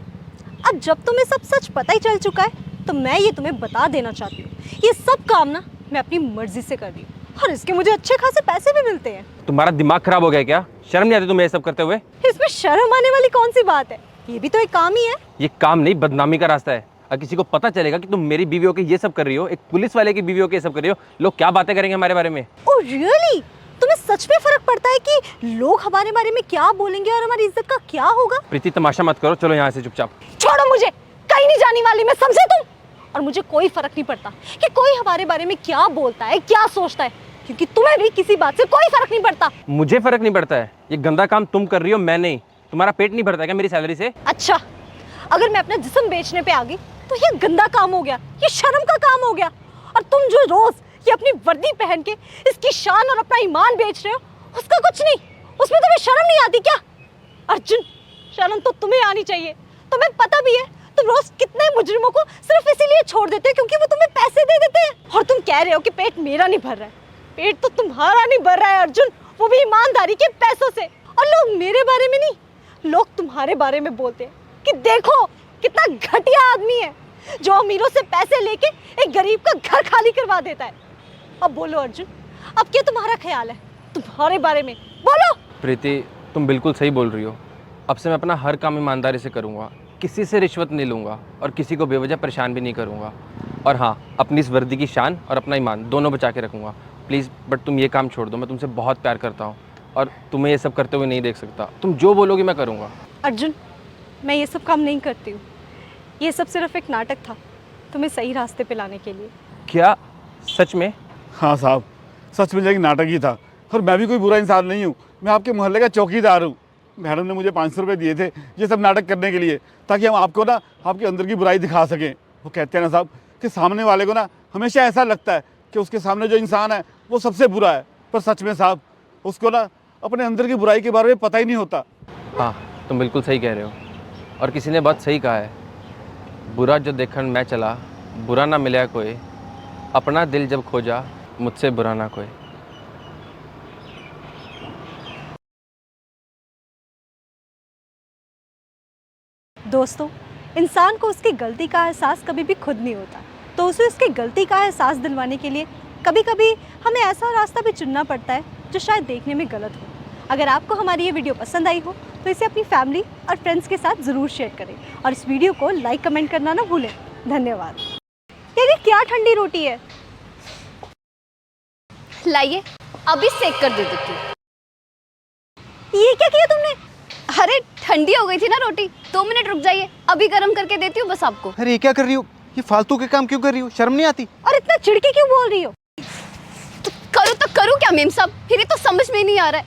अब जब तुम्हें सब सच पता ही चल चुका है तो मैं ये तुम्हें बता देना चाहती हूँ, ये सब काम ना मैं अपनी मर्जी से कर रही हूँ और इसके मुझे अच्छे खासे पैसे भी मिलते हैं। तुम्हारा दिमाग खराब हो गया क्या? शर्म नहीं आती तुम्हें ये सब करते हुए? इसमें शर्म आने वाली कौन सी बात है? ये भी तो एक काम ही है। ये काम नहीं, बदनामी का रास्ता है। अगर किसी को पता चलेगा कि तुम मेरी बीवी हो के ये सब कर रही हो, एक पुलिस वाले की बीवी हो के ये सब कर रही हो, लोग क्या बातें करेंगे हमारे बारे में? Oh really? तुम्हें सच में फर्क पड़ता है कि लोग हमारे बारे में क्या बोलेंगे और हमारी इज्जत का क्या होगा? प्रीति तमाशा मत करो, चलो यहाँ से चुपचाप। छोड़ो मुझे, कहीं नहीं जाने वाली मैं, समझे तुम? और मुझे कोई फर्क नहीं पड़ता कि कोई हमारे बारे में क्या बोलता है, क्या सोचता है, क्योंकि तुम्हें भी किसी बात से कोई फर्क नहीं पड़ता। मुझे फर्क नहीं पड़ता है। ये गंदा काम तुम कर रही हो, मैं नहीं। तुम्हारा पेट नहीं भरता क्या मेरी सैलरी से? अच्छा, अगर मैं अपना जिस्म बेचने पे आ गई तो ये गंदा काम हो गया, ये शर्म का काम हो गया। और तुम जो रोज ये अपनी वर्दी पहन के इसकी शान और अपना ईमान बेच रहे हो, उसका कुछ नहीं, उसमें तुम्हें शर्म नहीं आती क्या? अर्जुन, शर्म तो तुम्हें आनी चाहिए। तुम्हें पता भी है तुम रोज कितने मुजरिमों को सिर्फ इसीलिए छोड़ देते हो क्योंकि वो तुम्हें पैसे दे देते हैं। और तुम कह रहे हो कि पेट मेरा नहीं भर रहा है। पेट तो तुम्हारा नहीं भर रहा है अर्जुन, वो भी ईमानदारी के पैसों से। और लोग मेरे बारे में नहीं, लोग तुम्हारे बारे में बोलते हैं कि देखो कितना घटिया आदमी है जो अमीरों से पैसे लेके एक गरीब का घर खाली करवा देता है। अब बोलो अर्जुन, अब क्या तुम्हारा ख्याल है तुम्हारे बारे में? बोलो। प्रीति, तुम बिल्कुल सही बोल रही हो। अब से मैं अपना हर काम ईमानदारी से करूँगा, किसी से रिश्वत नहीं लूँगा और किसी को बेवजह परेशान भी नहीं करूँगा। और हाँ, अपनी इस वर्दी की शान और अपना ईमान दोनों बचा के रखूँगा। प्लीज़ बट तुम ये काम छोड़ दो, मैं तुमसे बहुत प्यार करता हूँ और तुम्हें ये सब करते हुए नहीं देख सकता। तुम जो बोलोगी मैं करूँगा। अर्जुन, मैं ये सब काम नहीं करती हूँ, ये सब सिर्फ एक नाटक था तुम्हें सही रास्ते पे लाने के लिए। क्या सच में? हाँ साहब, सच में एक नाटक ही था, और मैं भी कोई बुरा इंसान नहीं हूँ। मैं आपके मोहल्ले का चौकीदार हूँ। मैडम ने मुझे 500 रुपये दिए थे ये सब नाटक करने के लिए, ताकि हम आपको ना आपके अंदर की बुराई दिखा सकें। वो कहते हैं ना साहब कि सामने वाले को ना हमेशा ऐसा लगता है कि उसके सामने जो इंसान है वो सबसे बुरा है, पर सच में साहब उसको ना अपने अंदर की बुराई के बारे में पता ही नहीं होता। हाँ, तुम बिल्कुल सही कह रहे हो, और किसी ने बात सही कहा है, बुरा जो देखन मैं चला, बुरा ना मिला कोई, अपना दिल जब खोजा, मुझसे बुरा ना कोई। दोस्तों, इंसान को उसकी गलती का एहसास कभी भी खुद नहीं होता, तो उसे उसकी गलती का एहसास दिलवाने के लिए कभी कभी हमें ऐसा रास्ता भी चुनना पड़ता है जो शायद देखने में गलत हो। अगर आपको हमारी ये वीडियो पसंद आई हो तो इसे अपनी फैमिली और फ्रेंड्स के साथ ज़रूर शेयर करें, और इस वीडियो को लाइक कमेंट करना ना भूलें। धन्यवाद। यार ये क्या ठंडी रोटी है? लाइए, अभी सेक कर दे देती हूँ। ये क्या किया तुमने? अरे ठंडी हो गई थी ना रोटी, 2 मिनट रुक जाइए, अभी गर्म करके देती हूँ बस आपको। अरे ये क्या कर रही हो? ये फालतू के काम क्यों कर रही हो? शर्म नहीं आती? और इतना चिढ़के क्यों बोल रही हो? तो करूँ क्या मेम साहब, फिर ये तो समझ में ही नहीं आ रहा है।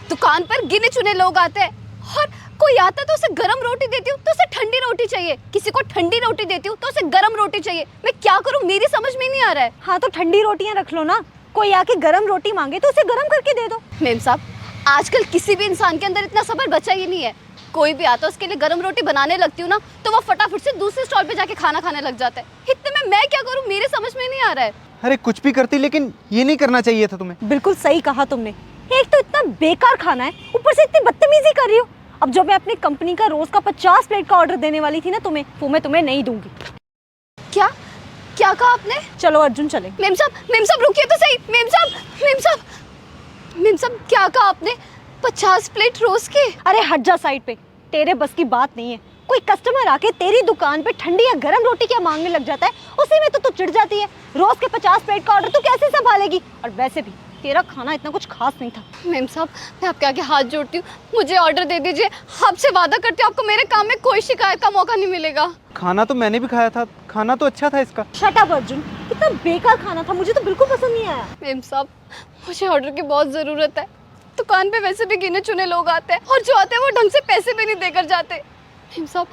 दुकान पर गिने चुने लोग आते हैं और कोई आता तो उसे गरम रोटी देती हूँ तो उसे ठंडी रोटी चाहिए, किसी को ठंडी रोटी देती हूँ तो उसे गरम रोटी चाहिए। मैं क्या करूँ, मेरी समझ में नहीं आ रहा है। हाँ तो ठंडी रोटियां रख लो ना, कोई आके गरम रोटी मांगे तो उसे गरम करके दे दो। मेम साहब, आजकल किसी भी इंसान के अंदर इतना सब्र बचा ही नहीं है। कोई भी आता है उसके लिए गरम रोटी बनाने लगती हूँ ना तो वो फटाफट से दूसरे स्टॉल पे जाके खाना खाने लग जाता है। इतने में मैं क्या करूँ, मेरे समझ में नहीं आ रहा है। अरे कुछ भी करती, लेकिन ये नहीं करना चाहिए था तुम्हें। बिल्कुल सही कहा तुमने, एक तो इतना बेकार खाना है, ऊपर से इतनी बदतमीजी कर रही हो। अब जो मैं अपनी कंपनी का रोज का 50 प्लेट का ऑर्डर देने वाली थी ना तुम्हें, वो मैं तुम्हें नहीं दूंगी। क्या क्या कहा आपने? चलो अर्जुन चले। मेम साहब रुकिए तो सही। मेम साहब क्या कहा आपने? 50 प्लेट रोज के? अरे हट जा साइड पे, तेरे बस की बात नहीं है। कोई कस्टमर आके तेरी दुकान पे ठंडी या गरम रोटी क्या मांगने लग जाता है, उसी में तो तू चिढ़ जाती है। रोज के 50 प्लेट का ऑर्डर तू कैसे संभालेगी? और वैसे भी तेरा खाना इतना कुछ खास नहीं था। मेम साहब, मैं आपके आगे हाथ जोड़ती हूँ, मुझे ऑर्डर दे दीजिए। आपसे वादा करती हूँ आपको मेरे काम में कोई शिकायत का मौका नहीं मिलेगा। खाना तो मैंने भी खाया था, खाना तो अच्छा था इसका। शट अप अर्जुन, कितना बेकार खाना था, मुझे तो बिल्कुल पसंद नहीं आया। मेम साहब, मुझे ऑर्डर की बहुत ज़रूरत है। दुकान पे वैसे भी गिने चुने लोग आते हैं और जो आते हैं वो ढंग से पैसे भी नहीं देकर जाते। मेम साहब,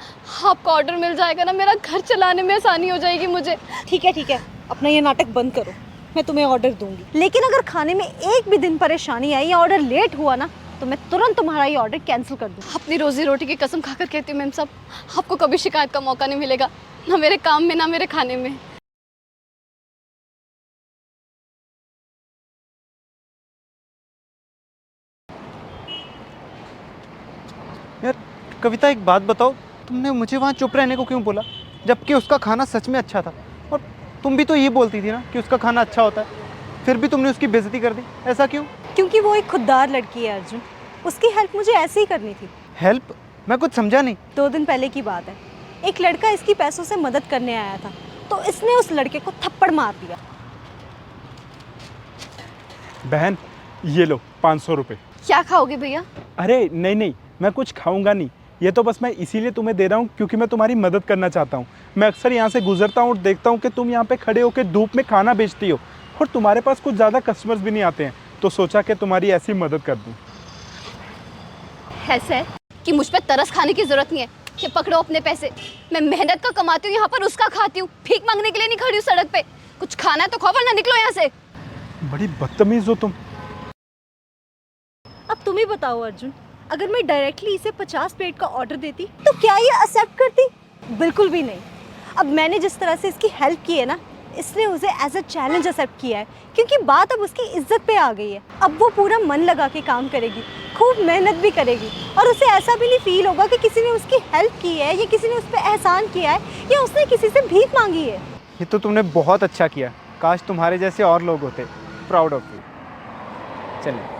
आपका ऑर्डर मिल जाएगा ना, मेरा घर चलाने में आसानी हो जाएगी मुझे। ठीक है, अपना ये नाटक बंद करो, मैं तुम्हें ऑर्डर दूंगी। लेकिन अगर खाने में एक भी दिन परेशानी आई या ऑर्डर लेट हुआ ना तो मैं तुरंत तुम्हारा ये ऑर्डर कैंसिल कर दूँ। अपनी रोजी रोटी की कसम खाकर कहती हूँ मेम साहब, आपको कभी शिकायत का मौका नहीं मिलेगा, ना मेरे काम में ना मेरे खाने में। यार कविता, एक बात बताओ, तुमने मुझे वहाँ चुप रहने को क्यों बोला, जबकि उसका खाना सच में अच्छा था? और तुम भी तो ये बोलती थी ना कि उसका खाना अच्छा होता है, फिर भी तुमने उसकी बेइज्जती कर दी, ऐसा क्यों? क्योंकि वो एक खुददार लड़की है अर्जुन, उसकी हेल्प मुझे ऐसे ही करनी थी। हेल्प? मैं कुछ समझा नहीं। 2 दिन पहले की बात है, एक लड़का इसकी पैसों से मदद करने आया था तो इसने उस लड़के को थप्पड़ मार दिया। बहन ये लो 500 रुपये। क्या खाओगे भैया? अरे नहीं, मैं कुछ खाऊंगा नहीं, ये तो बस मैं इसीलिए तुम्हें दे रहा हूँ क्योंकि मैं तुम्हारी मदद करना चाहता हूँ। मैं अक्सर यहाँ से गुजरता हूँ और देखता हूँ कि तुम यहाँ पे खड़े होकर धूप में खाना बेचती हो और तुम्हारे पास कुछ ज़्यादा कस्टमर्स भी नहीं आते हैं, तो सोचा कि तुम्हारी ऐसी मदद कर दूँ। ऐसे है कि मुझ पे तरस खाने की जरूरत नहीं है कि पकड़ो अपने पैसे। मैं मेहनत का कमाती हूँ, यहाँ पर उसका खाती हूँ, भीख मांगने के लिए नहीं खड़ी हूँ सड़क पे। कुछ खाना है तो खाओ वरना निकलो यहाँ से। बड़ी बदतमीज हो तुम। अब तुम ही बताओ अर्जुन, अगर मैं डायरेक्टली इसे 50 प्लेट का ऑर्डर देती तो क्या ये एक्सेप्ट करती? बिल्कुल भी नहीं। अब मैंने जिस तरह से इसकी हेल्प की है ना, इसने उसे एज अ चैलेंज एक्सेप्ट किया है, क्योंकि बात अब उसकी इज्जत पे आ गई है। अब वो पूरा मन लगा के काम करेगी, खूब मेहनत भी करेगी, और उसे ऐसा भी नहीं फील होगा कि किसी ने उसकी हेल्प की है या किसी ने उस पर एहसान किया है या उसने किसी से भीख मांगी है। ये तो तुमने बहुत अच्छा किया, काश तुम्हारे जैसे और लोग होते। Proud of you. चलिए।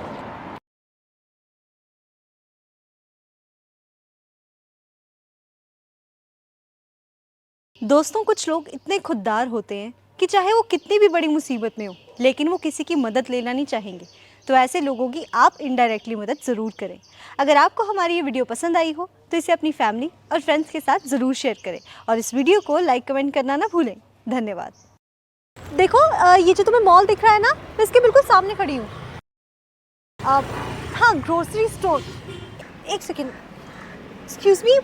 दोस्तों, कुछ लोग इतने खुददार होते हैं कि चाहे वो कितनी भी बड़ी मुसीबत में हो लेकिन वो किसी की मदद लेना नहीं चाहेंगे, तो ऐसे लोगों की आप इनडायरेक्टली मदद ज़रूर करें। अगर आपको हमारी ये वीडियो पसंद आई हो तो इसे अपनी फैमिली और फ्रेंड्स के साथ ज़रूर शेयर करें और इस वीडियो को लाइक कमेंट करना ना भूलें। धन्यवाद। देखो ये जो तुम्हें मॉल दिख रहा है ना, मैं इसके बिल्कुल सामने खड़ी हूँ। हाँ, ग्रोसरी स्टोर। एक सेकेंड, एक्सक्यूज मी,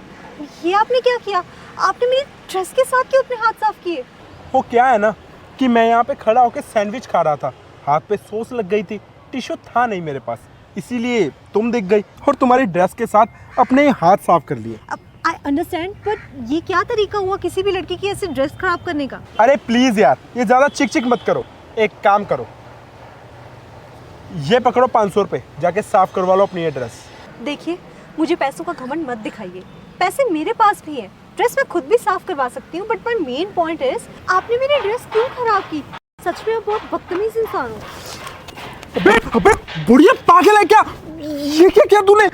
ये आपने क्या किया? आपने मेरी ड्रेस के साथ क्यों अपने हाथ साफ किए? वो क्या है ना कि मैं यहाँ पे खड़ा होकर सैंडविच खा रहा था, हाथ पे सॉस लग गई थी, टिश्यू था नहीं मेरे पास, इसीलिए तुम दिख गई और तुम्हारी ड्रेस के साथ अपने हाथ साफ कर लिए। अब आई अंडरस्टैंड, बट ये क्या तरीका हुआ किसी भी लड़की की ऐसे ड्रेस खराब करने का? अरे प्लीज यार, ये ज़्यादा चिक चिक मत करो। एक काम करो, ये पकड़ो 500 रुपये, जाके साफ करवा लो अपनी ये ड्रेस। देखिए, मुझे पैसों का घमंड मत दिखाइए, पैसे मेरे पास भी हैं, ड्रेस मैं खुद भी साफ करवा सकती हूँ, but my main point is आपने मेरी ड्रेस क्यों खराब की? सच में आप बहुत बदतमीज इंसान हो। अबे बुढ़िया पागल है क्या? ये क्या किया तूने?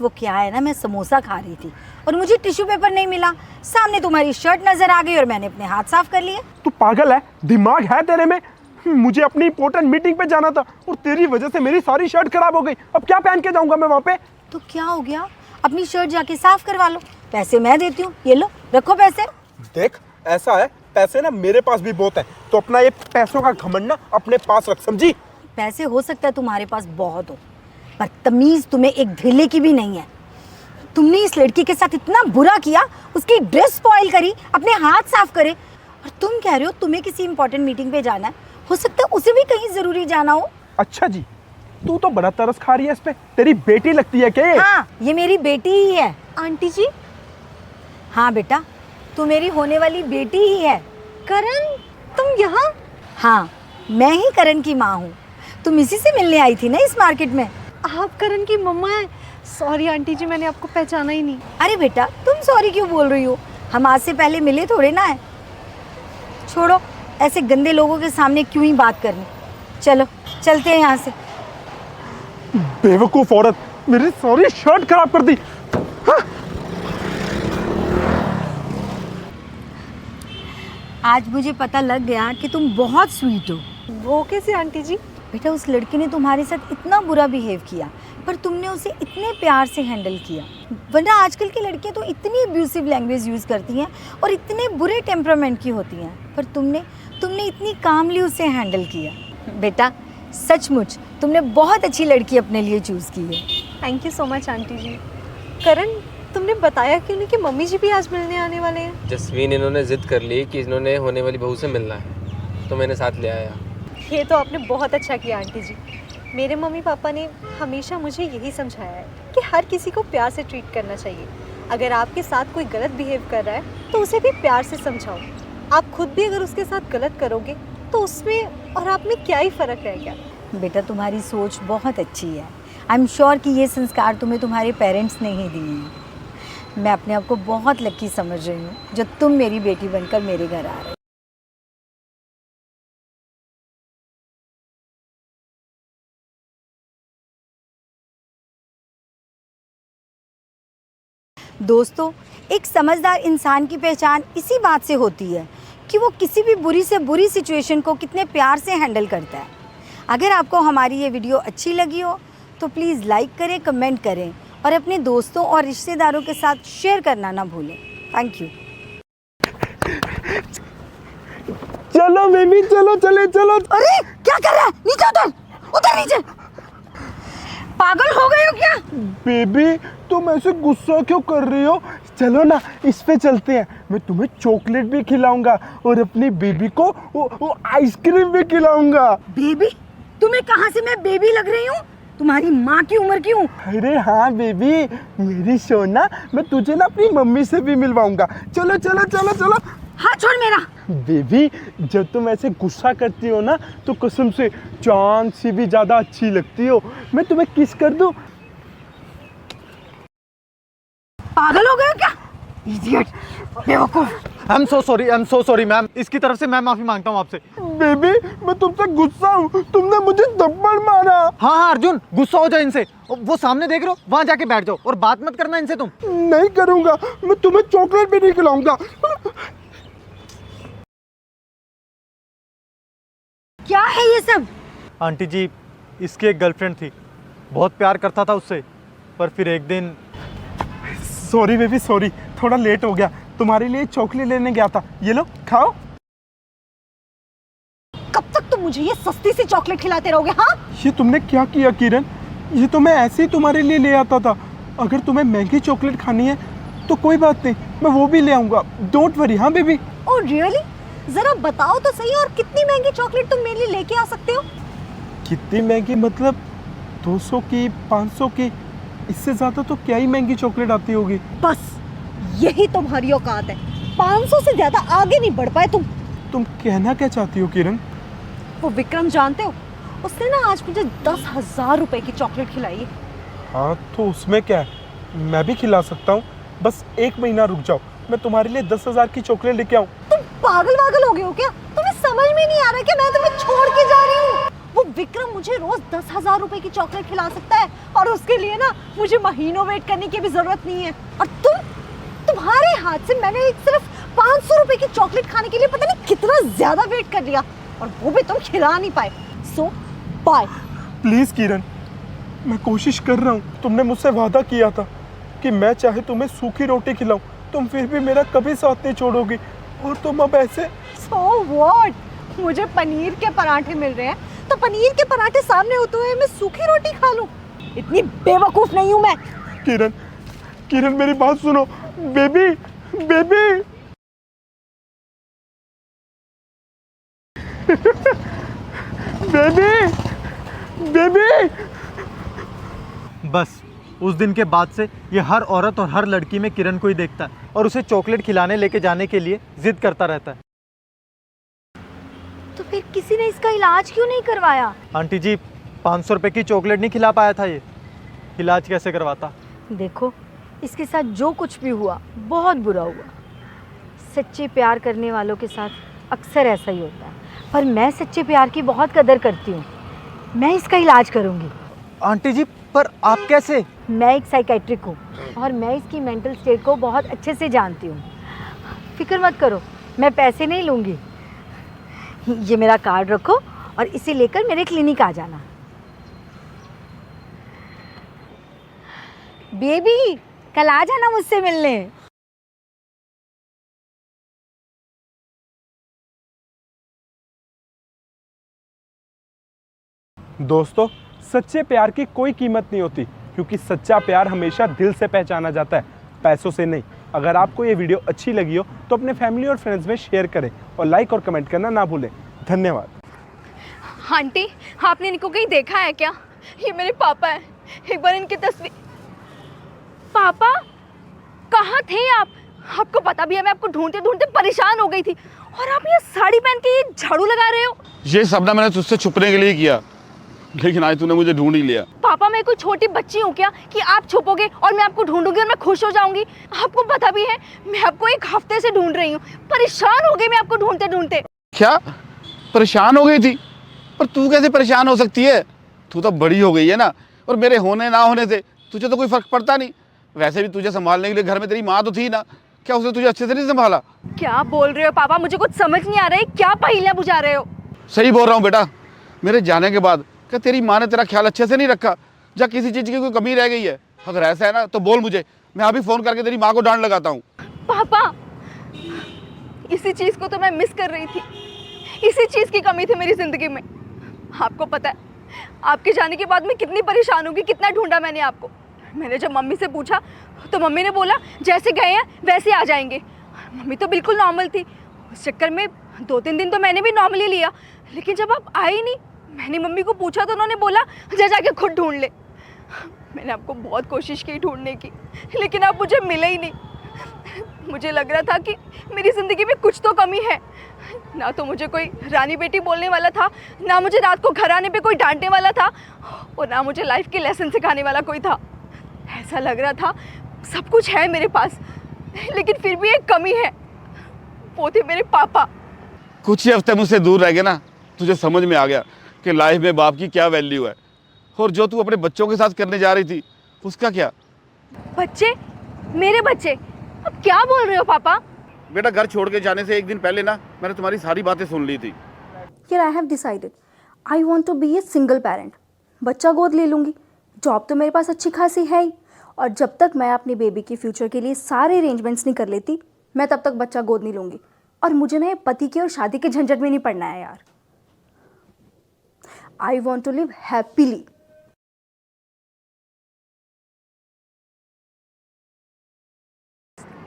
वो क्या है ना, मैं समोसा खा रही थी और मुझे टिश्यू पेपर नहीं मिला, सामने तुम्हारी शर्ट नजर आ गई और मैंने अपने हाथ साफ कर लिए। तू पागल है? दिमाग है तेरे में? मुझे अपनी इंपॉर्टेंट मीटिंग पे जाना था और तेरी वजह से मेरी सारी शर्ट खराब हो गई। अब क्या पहन के जाऊंगा मैं वहाँ पे? तो क्या हो गया, अपनी शर्ट जाके साफ करवा लो, पैसे मैं देती हूँ, ये लो रखो पैसे। देख, ऐसा है, पैसे ना मेरे पास भी बहुत है, तो अपना ये पैसों का घमंड ना अपने पास रख, समझी? पैसे हो सकता है तुम्हारे पास बहुत हो, पर तमीज तुम्हें एक ढीले की भी नहीं है। तुमने इस लड़की के साथ इतना बुरा किया, उसकी ड्रेस स्पॉइल करी, अपने हाथ साफ करे, और तुम कह रहे हो तुम्हें किसी इंपॉर्टेंट मीटिंग पे जाना है, हो सकता है उसे भी कहीं जरूरी जाना हो। अच्छा जी, तू तो बड़ा तरस खा रही है इस पे। तेरी बेटी लगती है क्या ये? हाँ, ये मेरी बेटी ही है। आंटी जी, हाँ बेटा, तू मेरी होने वाली बेटी ही है। करण, तुम यहाँ? हाँ, मैं ही करण की माँ हूँ। तुम इसी से मिलने आई थी ना इस मार्केट में? आप करण की मम्मा हैं? सॉरी आंटी जी, मैंने आपको पहचाना ही नहीं। अरे बेटा, तुम सॉरी क्यों बोल रही हो? हम आज से पहले मिले थोड़े ना है। छोड़ो, ऐसे गंदे लोगों के सामने क्यों ही बात करनी। चलो चलते हैं यहाँ से। बेवकूफ औरत, मेरी सारी शर्ट खराब कर दी। हाँ? आज मुझे पता लग गया कि तुम बहुत स्वीट हो। वो कैसे आंटी जी? बेटा, उस लड़की ने तुम्हारे साथ इतना बुरा बिहेव किया, पर तुमने उसे इतने प्यार से हैंडल किया। वरना आजकल की लड़कियां तो इतनी अब्यूसिव लैंग्वेज यूज़ करती हैं और इतने बुरे टेम्परामेंट की होती हैं, पर तुमने इतनी कामली उसे हैंडल किया। बेटा, सचमुच तुमने बहुत अच्छी लड़की अपने लिए चूज़ की है। Thank you so much aunty ji. Karan, तुमने बताया क्यों नहीं कि मम्मी जी भी आज मिलने आने वाले हैं? जसवीन, इन्होंने ज़िद कर ली कि इन्होंने होने वाली बहू से मिलना है, तो मैंने साथ ले आया। ये तो आपने बहुत अच्छा किया आंटी जी। मेरे मम्मी पापा ने हमेशा मुझे यही समझाया है कि हर किसी को प्यार से ट्रीट करना चाहिए। अगर आपके साथ कोई गलत बिहेव कर रहा है तो उसे भी प्यार से समझाओ। आप खुद भी अगर उसके साथ गलत करोगे तो उसमें और आप में क्या ही फ़र्क रहेगा। बेटा, तुम्हारी सोच बहुत अच्छी है। आई एम श्योर कि ये संस्कार तुम्हें तुम्हारे पेरेंट्स ने ही दिए हैं। मैं अपने आप को बहुत लकी समझ रही हूँ जो तुम मेरी बेटी बनकर मेरे घर आ रहे हो। दोस्तों, एक समझदार इंसान की पहचान इसी बात से होती है कि वो किसी भी बुरी से बुरी सिचुएशन को कितने प्यार से हैंडल करता है। अगर आपको हमारी ये वीडियो अच्छी लगी हो तो प्लीज़ लाइक करें, कमेंट करें और अपने दोस्तों और रिश्तेदारों के साथ शेयर करना ना भूलें। Thank you. चलो बेबी, चलो चले चलो। अरे क्या कर रहा है? नीचे उतर, उतर नीचे। पागल हो गए हो क्या? बेबी, तुम ऐसे गुस्सा क्यों कर रही हो? चलो ना, इस पे चलते हैं। मैं तुम्हें चॉकलेट भी खिलाऊंगा और अपनी बेबी को वो आइसक्रीम भी खिलाऊंगा। बेबी? तुम्हें कहाँ से मैं बेबी लग रही हूँ? तुम्हारी माँ की उम्र की हूँ। अरे हाँ बेबी, मेरी सोना, मैं तुझे ना अपनी मम्मी से भी मिलवाऊंगा। चलो चलो चलो चलो। हाथ छोड़ मेरा। बेबी, जब तुम ऐसे गुस्सा करती हो ना तो कसम से चांद से भी ज्यादा अच्छी लगती हो। मैं तुम्हें किस कर दूं? पागल हो गए हो क्या? इडियट, बेवकूफ। I am so sorry ma'am. इसकी तरफ से मैं माफ़ी मांगता हूँ आपसे। बेबी, मैं तुमसे गुस्सा हूँ, तुमने मुझे थप्पड़ मारा। हाँ अर्जुन, गुस्सा हो जाओ इनसे। वो सामने देख रहे हो, वहाँ जाके बैठ जाओ और बात मत करना इनसे तुम। नहीं करूँगा, मैं तुम्हें चॉकलेट भी नहीं खिलाऊंगा। क्या है ये सब? आंटी जी, इसकी एक गर्लफ्रेंड थी, बहुत प्यार करता था उससे, पर फिर एक दिन। सॉरी बेबी, सॉरी, थोड़ा लेट हो गया। तुम्हारे लिए चॉकलेट लेने गया था, ये लो खाओ। कब तक तुम मुझे ये सस्ती सी चॉकलेट खिलाते रहोगे? हाँ, ये तुमने क्या किया किरण? ये तो मैं ऐसे ही तुम्हारे लिए ले आता था। अगर तुम्हें महंगी चॉकलेट खानी है तो कोई बात नहीं, मैं वो भी ले आऊँगा, डोंट वरी। हाँ बेबी। Oh really? ज़रा बताओ तो सही, और कितनी महंगी चॉकलेट तुम मेरे लिए लेके आ सकते हो? कितनी महंगी मतलब 200 की, 500 की? इससे ज़्यादा तो क्या ही महंगी चॉकलेट आती होगी। बस यही तुम्हारी औकात है, 500 से ज़्यादा आगे नहीं बढ़ पाए तुम। तुम कहना क्या चाहती हो किरण? वो विक्रम जानते हो, उसने ना आज मुझे 10,000 रुपए की चॉकलेट खिलाई है। हाँ तो उसमें क्या है, मैं भी खिला सकता हूँ। बस 1 महीना रुक जाओ, मैं तुम्हारे लिए 10,000 की चॉकलेट लेके आऊँ। तुम पागल हो गए हो क्या? तुम्हें समझ में नहीं आ रहा कि मैं तुम्हें छोड़ के जा रही हूँ? वो विक्रम मुझे रोज 10,000 रुपए की चॉकलेट खिला सकता है, और उसके लिए ना मुझे महीनों वेट करने की भी जरूरत नहीं है। और तुम्हारे हाथ से मैंने एक सिर्फ 500 रुपए की चॉकलेट खाने के लिए पता नहीं कितना ज्यादा वेट कर लिया, और वो भी तुम खिला नहीं पाए। सो बाय। प्लीज़ किरण, मैं कोशिश कर रहा हूँ। तुमने मुझसे वादा किया था कि मैं चाहे तुम्हें सूखी रोटी खिलाऊं, तुम फिर भी मेरा कभी साथ नहीं छोड़ोगी, और तुम अब ऐसे। So what? मुझे पनीर के पराठे मिल रहे हैं तो पनीर के पराठे सामने होते हुए मैं सूखी रोटी खा लूं? इतनी बेवकूफ नहीं हूं मैं। किरण, किरण मेरी बात सुनो। Baby, baby. Baby, baby. बस उस दिन के बाद से ये हर औरत और हर लड़की में किरण को ही देखता है और उसे चॉकलेट खिलाने लेके जाने के लिए जिद करता रहता है। तो फिर किसी ने इसका इलाज क्यों नहीं करवाया? आंटी जी, 500 रुपए की चॉकलेट नहीं खिला पाया था, ये इलाज कैसे करवाता? देखो, इसके साथ जो कुछ भी हुआ बहुत बुरा हुआ। सच्चे प्यार करने वालों के साथ अक्सर ऐसा ही होता है, पर मैं सच्चे प्यार की बहुत कदर करती हूँ। मैं इसका इलाज करूँगी। आंटी जी, पर आप कैसे? मैं एक साइकेट्रिक हूँ और मैं इसकी मेंटल स्टेट को बहुत अच्छे से जानती हूँ। फिक्र मत करो, मैं पैसे नहीं लूँगी। ये मेरा कार्ड रखो और इसे लेकर मेरे क्लिनिक आ जाना। बेबी, कल आ जाना मुझसे मिलने। दोस्तों, सच्चे प्यार की कोई कीमत नहीं होती, क्योंकि सच्चा प्यार हमेशा दिल से पहचाना जाता है, पैसों से नहीं। अगर आपको ये वीडियो अच्छी लगी हो तो अपने फैमिली और फ्रेंड्स में शेयर करें और लाइक और कमेंट करना ना भूलें। धन्यवाद। आंटी, आपने इनको कहीं देखा है क्या? ये मेरे पापा हैं। एक बार इनकी तस्वीर। पापा, कहाँ थे आप? आपको पता भी है मैं आपको ढूंढते ढूंढते परेशान हो गई थी, और आप ये साड़ी पहन के ये झाड़ू लगा रहे हो। ये सब ना मैंने तुझसे छुपने के लिए किया, लेकिन आज तूने मुझे ढूंढ ही लिया। पापा, मैं कोई छोटी बच्ची हूँ क्या कि आप छुपोगे और मैं आपको ढूंढूंगी और मैं खुश हो जाऊंगी? आपको पता भी है मैं आपको एक हफ्ते से ढूंढ रही हूँ, परेशान हो गई मैं आपको ढूंढते ढूंढते। क्या परेशान हो गई थी? पर तू कैसे परेशान हो सकती है? तू तो बड़ी हो गई है ना, और मेरे होने ना होने से तुझे तो कोई फर्क पड़ता नहीं। वैसे भी तुझे संभालने के लिए घर में तेरी माँ तो थी ना, क्या उसने तुझे अच्छे से नहीं संभाला? क्या बोल रहे हो पापा? मुझे कुछ समझ नहीं आ रहा है, क्या पहेलियां बुझा रहे हो? सही बोल रहा हूँ बेटा। मेरे जाने के बाद क्या तेरी माँ ने तेरा ख्याल अच्छे से नहीं रखा? या किसी चीज़ की कोई कमी रह गई है? अगर ऐसा है ना तो बोल मुझे, मैं अभी फ़ोन करके तेरी माँ को डांट लगाता हूँ। पापा, इसी चीज़ को तो मैं मिस कर रही थी, इसी चीज़ की कमी थी मेरी ज़िंदगी में। आपको पता है आपके जाने के बाद मैं कितनी परेशान होगी, कितना ढूंढा मैंने आपको। मैंने जब मम्मी से पूछा तो मम्मी ने बोला जैसे गए हैं वैसे आ जाएंगे। मम्मी तो बिल्कुल नॉर्मल थी। उस चक्कर में 2-3 दिन तो मैंने भी नॉर्मली लिया, लेकिन जब आप आए ही नहीं, मैंने मम्मी को पूछा तो उन्होंने बोला जा जाके खुद ढूंढ ले। मैंने आपको बहुत कोशिश की ढूंढने की, लेकिन आप मुझे मिले ही नहीं। मुझे लग रहा था कि मेरी ज़िंदगी में कुछ तो कमी है। ना तो मुझे कोई रानी बेटी बोलने वाला था, ना मुझे रात को घर आने पे कोई डांटने वाला था, और ना मुझे लाइफ के लेसन सिखाने वाला कोई था। ऐसा लग रहा था सब कुछ है मेरे पास, लेकिन फिर भी एक कमी है, वो थे मेरे पापा। कुछ ही हफ्ते मुझसे दूर रह गए ना, तुझे समझ में आ गया कि लाइफ में बाप की क्या वैल्यू है। और जो तू अपने बच्चों के साथ करने जा रही थी उसका क्या? बच्चे? मेरे बच्चे? अब क्या बोल रहे हो पापा? बेटा, घर छोड़ के जाने से एक दिन पहले ना मैंने तुम्हारी सारी बातें सुन ली थी। यार I have decided I want to be a single parent. बच्चा गोद ले लूँगी, जॉब तो मेरे पास अच्छी खासी है ही, और जब तक मैं अपनी बेबी के फ्यूचर के लिए सारे अरेंजमेंट्स नहीं कर लेती, मैं तब तक बच्चा गोद नहीं लूँगी। और मुझे ना ये पति की और शादी के झंझट में नहीं पड़ना है यार। I want to live happily.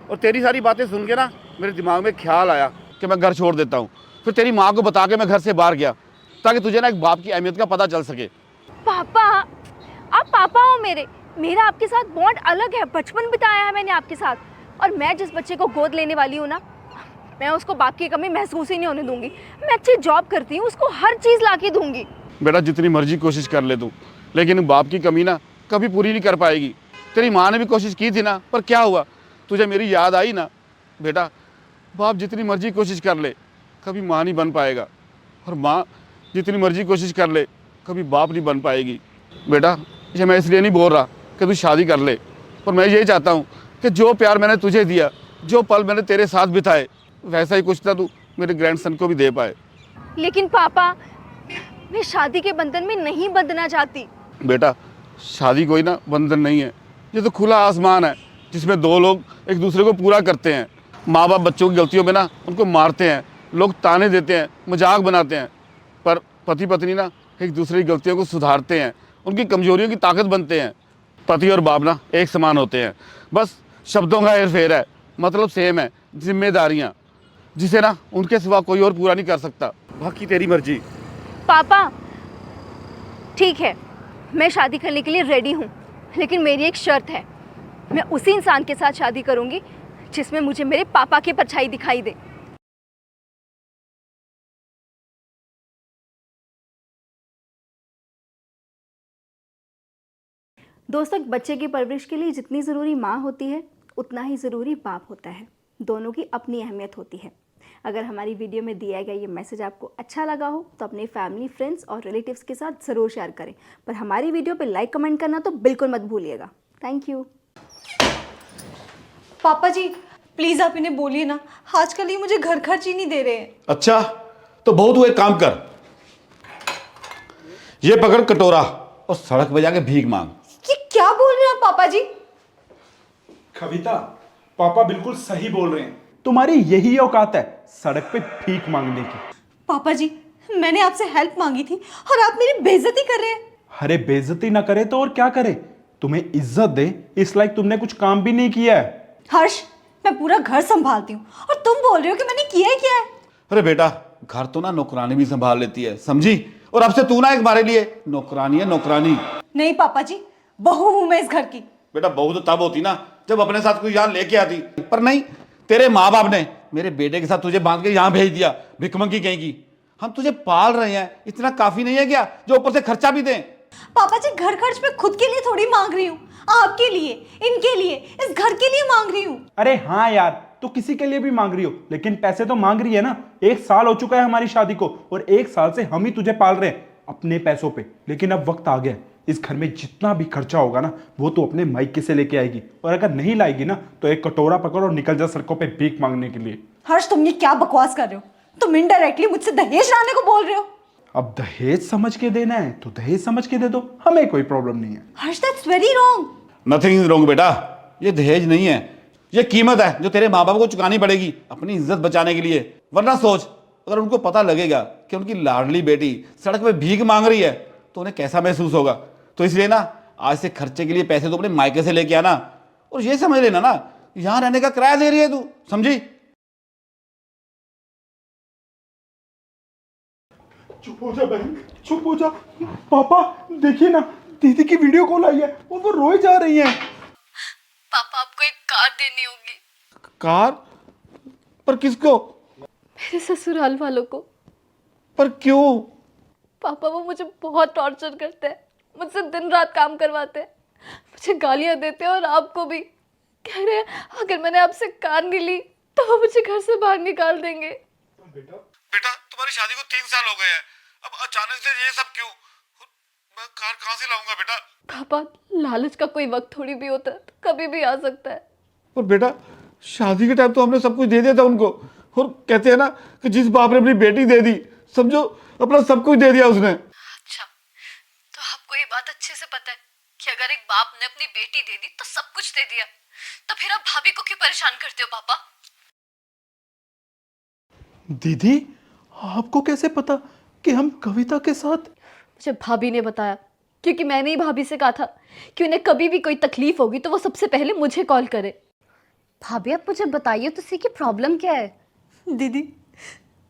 और तेरी सारी बातें सुन के ना मेरे दिमाग में ख्याल आया कि मैं घर छोड़ देता हूँ। फिर तेरी माँ को बता के मैं घर से बाहर गया ताकि तुझे ना एक बाप की अहमियत का पता चल सके। पापा, आप पापा हो मेरे। मेरा आपके साथ बॉन्ड अलग है, बचपन बिताया है मैंने आपके साथ। और मैं जिस बच्चे को गोद लेने वाली हूँ ना, मैं उसको बाप की कमी महसूस ही नहीं होने दूंगी। मैं अच्छी जॉब करती हूँ, उसको हर चीज़ ला के दूंगी। बेटा जितनी मर्जी कोशिश कर ले तू, लेकिन बाप की कमी ना कभी पूरी नहीं कर पाएगी। तेरी माँ ने भी कोशिश की थी ना, पर क्या हुआ? तुझे मेरी याद आई ना। बेटा बाप जितनी मर्जी कोशिश कर ले कभी माँ नहीं बन पाएगा, और माँ जितनी मर्जी कोशिश कर ले कभी बाप नहीं बन पाएगी। बेटा ये मैं इसलिए नहीं बोल रहा कि तू शादी कर ले, पर मैं यही चाहता हूँ कि जो प्यार मैंने तुझे दिया, जो पल मैंने तेरे साथ बिताए, वैसा ही कुछ ना तू मेरे ग्रैंडसन को भी दे पाए। लेकिन पापा, मैं शादी के बंधन में नहीं बंधना चाहती। बेटा शादी कोई ना बंधन नहीं है, ये तो खुला आसमान है जिसमें दो लोग एक दूसरे को पूरा करते हैं। माँ बाप बच्चों की गलतियों में ना उनको मारते हैं, लोग ताने देते हैं, मजाक बनाते हैं, पर पति पत्नी ना एक दूसरे की गलतियों को सुधारते हैं, उनकी कमजोरियों की ताकत बनते हैं। पति और बाप ना एक समान होते हैं, बस शब्दों का हेर फेर है, मतलब सेम है। जिम्मेदारियाँ जिसे ना उनके सिवा कोई और पूरा नहीं कर सकता। बाकी तेरी मर्जी। पापा ठीक है, मैं शादी करने के लिए रेडी हूँ, लेकिन मेरी एक शर्त है। मैं उसी इंसान के साथ शादी करूँगी जिसमें मुझे मेरे पापा की परछाई दिखाई दे। दोस्तों, एक बच्चे की परवरिश के लिए जितनी ज़रूरी माँ होती है उतना ही ज़रूरी बाप होता है। दोनों की अपनी अहमियत होती है। अगर हमारी वीडियो में दिया गया ये मैसेज आपको अच्छा लगा हो तो अपने फैमिली, फ्रेंड्स और रिलेटिव्स के साथ ज़रूर शेयर करें। पर हमारी वीडियो पे लाइक कमेंट करना तो बिल्कुल मत भूलिएगा। Thank you. पापा जी प्लीज़ आप इन्हें बोलिए ना, आजकल ये मुझे घर खर्च ही नहीं दे रहे हैं। अच्छा तो बहुत हुए, काम कर, ये पकड़ कटोरा और सड़क पे जाके भीख मांग। ये क्या बोल रहे हैं आप पापा जी? कविता, पापा बिल्कुल सही बोल रहे हैं। तुम्हारी यही औकात है सड़क पे भीख मांगने की। पापा जी मैंने आपसे हेल्प मांगी थी और आप मेरी बेइज्जती कर रहे हैं। अरे बेइज्जती ना करे तो और क्या करे, तुम्हें इज्जत दे इस लायक तुमने कुछ काम भी नहीं किया है। हर्ष, मैं पूरा घर संभालती हूँ और तुम बोल रहे हो कि मैंने किया ही क्या है? अरे बेटा घर तो ना नौकरानी भी संभाल लेती है, समझी? और अब से तू ना एक हमारे लिए नौकरानी है, नौकरानी। नहीं पापा जी, बहू हूं मैं इस घर की। बेटा बहू तो तब होती ना जब अपने साथ कोई यहाँ लेके आती, पर नहीं, तेरे माँ बाप ने मेरे बेटे के साथ तुझे बांध के यहाँ भेज दिया, भिखमंगी कहेगी। हम तुझे पाल रहे हैं, इतना काफी नहीं है क्या जो ऊपर से खर्चा भी दें? पापा जी घर खर्च मैं खुद के लिए थोड़ी मांग रही हूँ, आपके लिए, इनके लिए, इस घर के लिए मांग रही हूँ। अरे हाँ यार, तो किसी के लिए भी मांग रही हो, लेकिन पैसे तो मांग रही है ना। 1 साल हो चुका है हमारी शादी को और 1 साल से हम ही तुझे पाल रहे हैं अपने पैसों पे। लेकिन अब वक्त आ गया, इस घर में जितना भी खर्चा होगा ना वो तो अपने मायके से लेके आएगी, और अगर नहीं लाएगी ना तो एक कटोरा पकड़ और निकल जा सड़कों पे भीख मांगने के लिए। हर्ष तुम ये क्या बकवास कर रहे हो? तुम इनडायरेक्टली मुझसे दहेज लाने को बोल रहे हो। अब दहेज समझ के देना है तो दहेज समझ के दे दो, हमें कोई प्रॉब्लम नहीं है। Harsh that's very wrong. Nothing is wrong बेटा, ये दहेज नहीं है, ये कीमत है जो तेरे माँ बाप को चुकानी पड़ेगी अपनी इज्जत बचाने के लिए। वरना सोच, अगर उनको पता लगेगा कि उनकी लाडली बेटी सड़क पे भीख मांग रही है तो उन्हें कैसा महसूस होगा। तो इसलिए ना आज से खर्चे के लिए पैसे तो अपने मायके से लेके आना, और ये समझ लेना ना यहां रहने का किराया दे रही है तू, समझी? चुप हो जा बहन, चुप हो जा। पापा देखिए ना, दीदी की वीडियो कॉल आई है और वो रोए जा रही हैं। पापा आपको एक कार देनी होगी। कार? पर किसको? मेरे ससुराल वालों को। पर क्यों? पापा वो मुझे बहुत टॉर्चर करते हैं, मुझसे दिन रात काम करवाते हैं, मुझे गालियां देते हैं, और आपको भी कह रहे हैं अगर मैंने आपसे कार नहीं ली तो वो मुझे घर से बाहर निकाल देंगे। बेटा तुम्हारी शादी को 3 साल हो गए हैं, अब अचानक से ये सब क्यों? मैं कार कहाँ से लाऊंगा बेटा? पापा लालच का कोई वक्त थोड़ी भी होता है, तो कभी भी आ सकता है। पर बेटा शादी के टाइम तो हमने सब कुछ दे दिया था उनको, और कहते हैं ना कि जिस बाप ने अपनी बेटी दे दी समझो अपना सब कुछ दे दिया उसने। अच्छा, तो आपको ये बात अच्छे से पता है कि अगर एक बाप ने अपनी बेटी दे दी तो सब कुछ दे दिया, तो फिर आप भाभी को क्यों परेशान करते हो पापा? दीदी आपको कैसे पता कि हम कविता के साथ? मुझे भाभी ने बताया, क्योंकि मैंने ही भाभी से कहा था कि उन्हें कभी भी कोई तकलीफ होगी तो वो सबसे पहले मुझे कॉल करे। भाभी आप मुझे बताइए तो सही कि प्रॉब्लम क्या है? दीदी,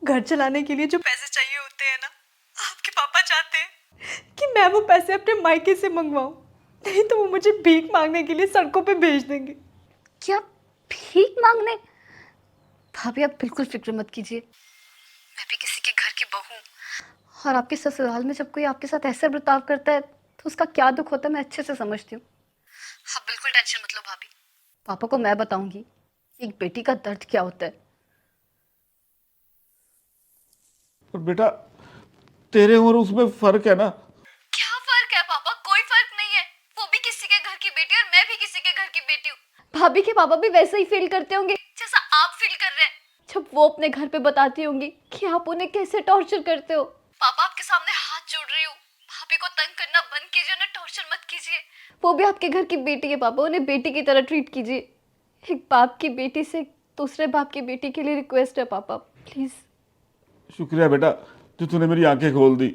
घर चलाने के लिए जो पैसे चाहिए होते हैं ना, आपके पापा चाहते हैं कि मैं वो पैसे अपने मायके से मंगवाऊं, नहीं तो वो मुझे भीख मांगने के लिए सड़कों पे भेज देंगे। क्या भीख मांगने? भाभी आप बिल्कुल फिक्र मत कीजिए, मैं भी किसी के घर की बहू हूँ और आपके ससुराल में जब कोई आपके साथ ऐसा बर्ताव करता है तो उसका क्या दुख होता है मैं अच्छे से समझती हूँ। आप बिल्कुल टेंशन मत लो भाभी, पापा को मैं बताऊंगी कि एक बेटी का दर्द क्या होता है। पर बेटा तेरे और उसमें फर्क है ना। क्या फर्क है पापा? कोई फर्क नहीं है, वो भी किसी के घर की बेटी और मैं भी किसी के घर की बेटी हूँ। भाभी के पापा भी वैसे ही फील करते होंगे जैसा आप फील कर रहे हैं जब वो अपने घर पे बताती होंगी कि आप उन्हें कैसे टॉर्चर करते हो। पापा आपके सामने हाथ जोड़ रही हूँ, भाभी को तंग करना बंद कीजिए, उन्हें टॉर्चर मत कीजिए। वो भी आपके घर की बेटी है पापा, उन्हें बेटी की तरह ट्रीट कीजिए। एक बाप की बेटी से दूसरे बाप की बेटी के लिए रिक्वेस्ट है पापा, प्लीज। शुक्रिया बेटा जो तूने मेरी आंखें खोल दी।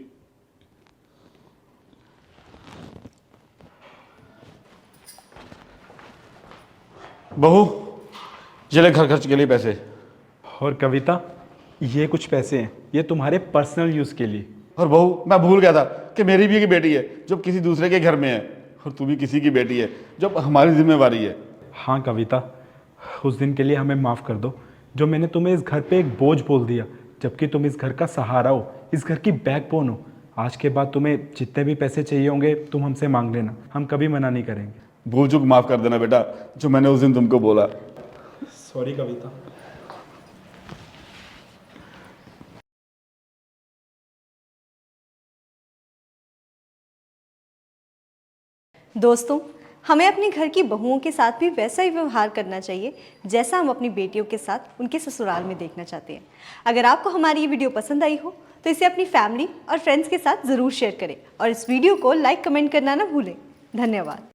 बहू ये ले घर खर्च के लिए पैसे। और कविता, ये कुछ पैसे हैं, ये तुम्हारे पर्सनल यूज़ के लिए। और बहू मैं भूल गया था कि मेरी भी एक बेटी है जो किसी दूसरे के घर में है और तू भी किसी की बेटी है जो हमारी जिम्मेवारी है। हाँ कविता, उस दिन के लिए हमें माफ़ कर दो जो मैंने तुम्हें इस घर पे एक बोझ बोल दिया, जबकि तुम इस घर का सहारा हो, इस घर की बैकबोन हो। आज के बाद तुम्हें जितने भी पैसे चाहिए होंगे तुम हमसे मांग लेना, हम कभी मना नहीं करेंगे। भूल चूक माफ़ कर देना बेटा जो मैंने उस दिन तुमको बोला। सॉरी कविता। दोस्तों, हमें अपने घर की बहुओं के साथ भी वैसा ही व्यवहार करना चाहिए जैसा हम अपनी बेटियों के साथ उनके ससुराल में देखना चाहते हैं। अगर आपको हमारी ये वीडियो पसंद आई हो तो इसे अपनी फैमिली और फ्रेंड्स के साथ ज़रूर शेयर करें और इस वीडियो को लाइक कमेंट करना ना भूलें। धन्यवाद।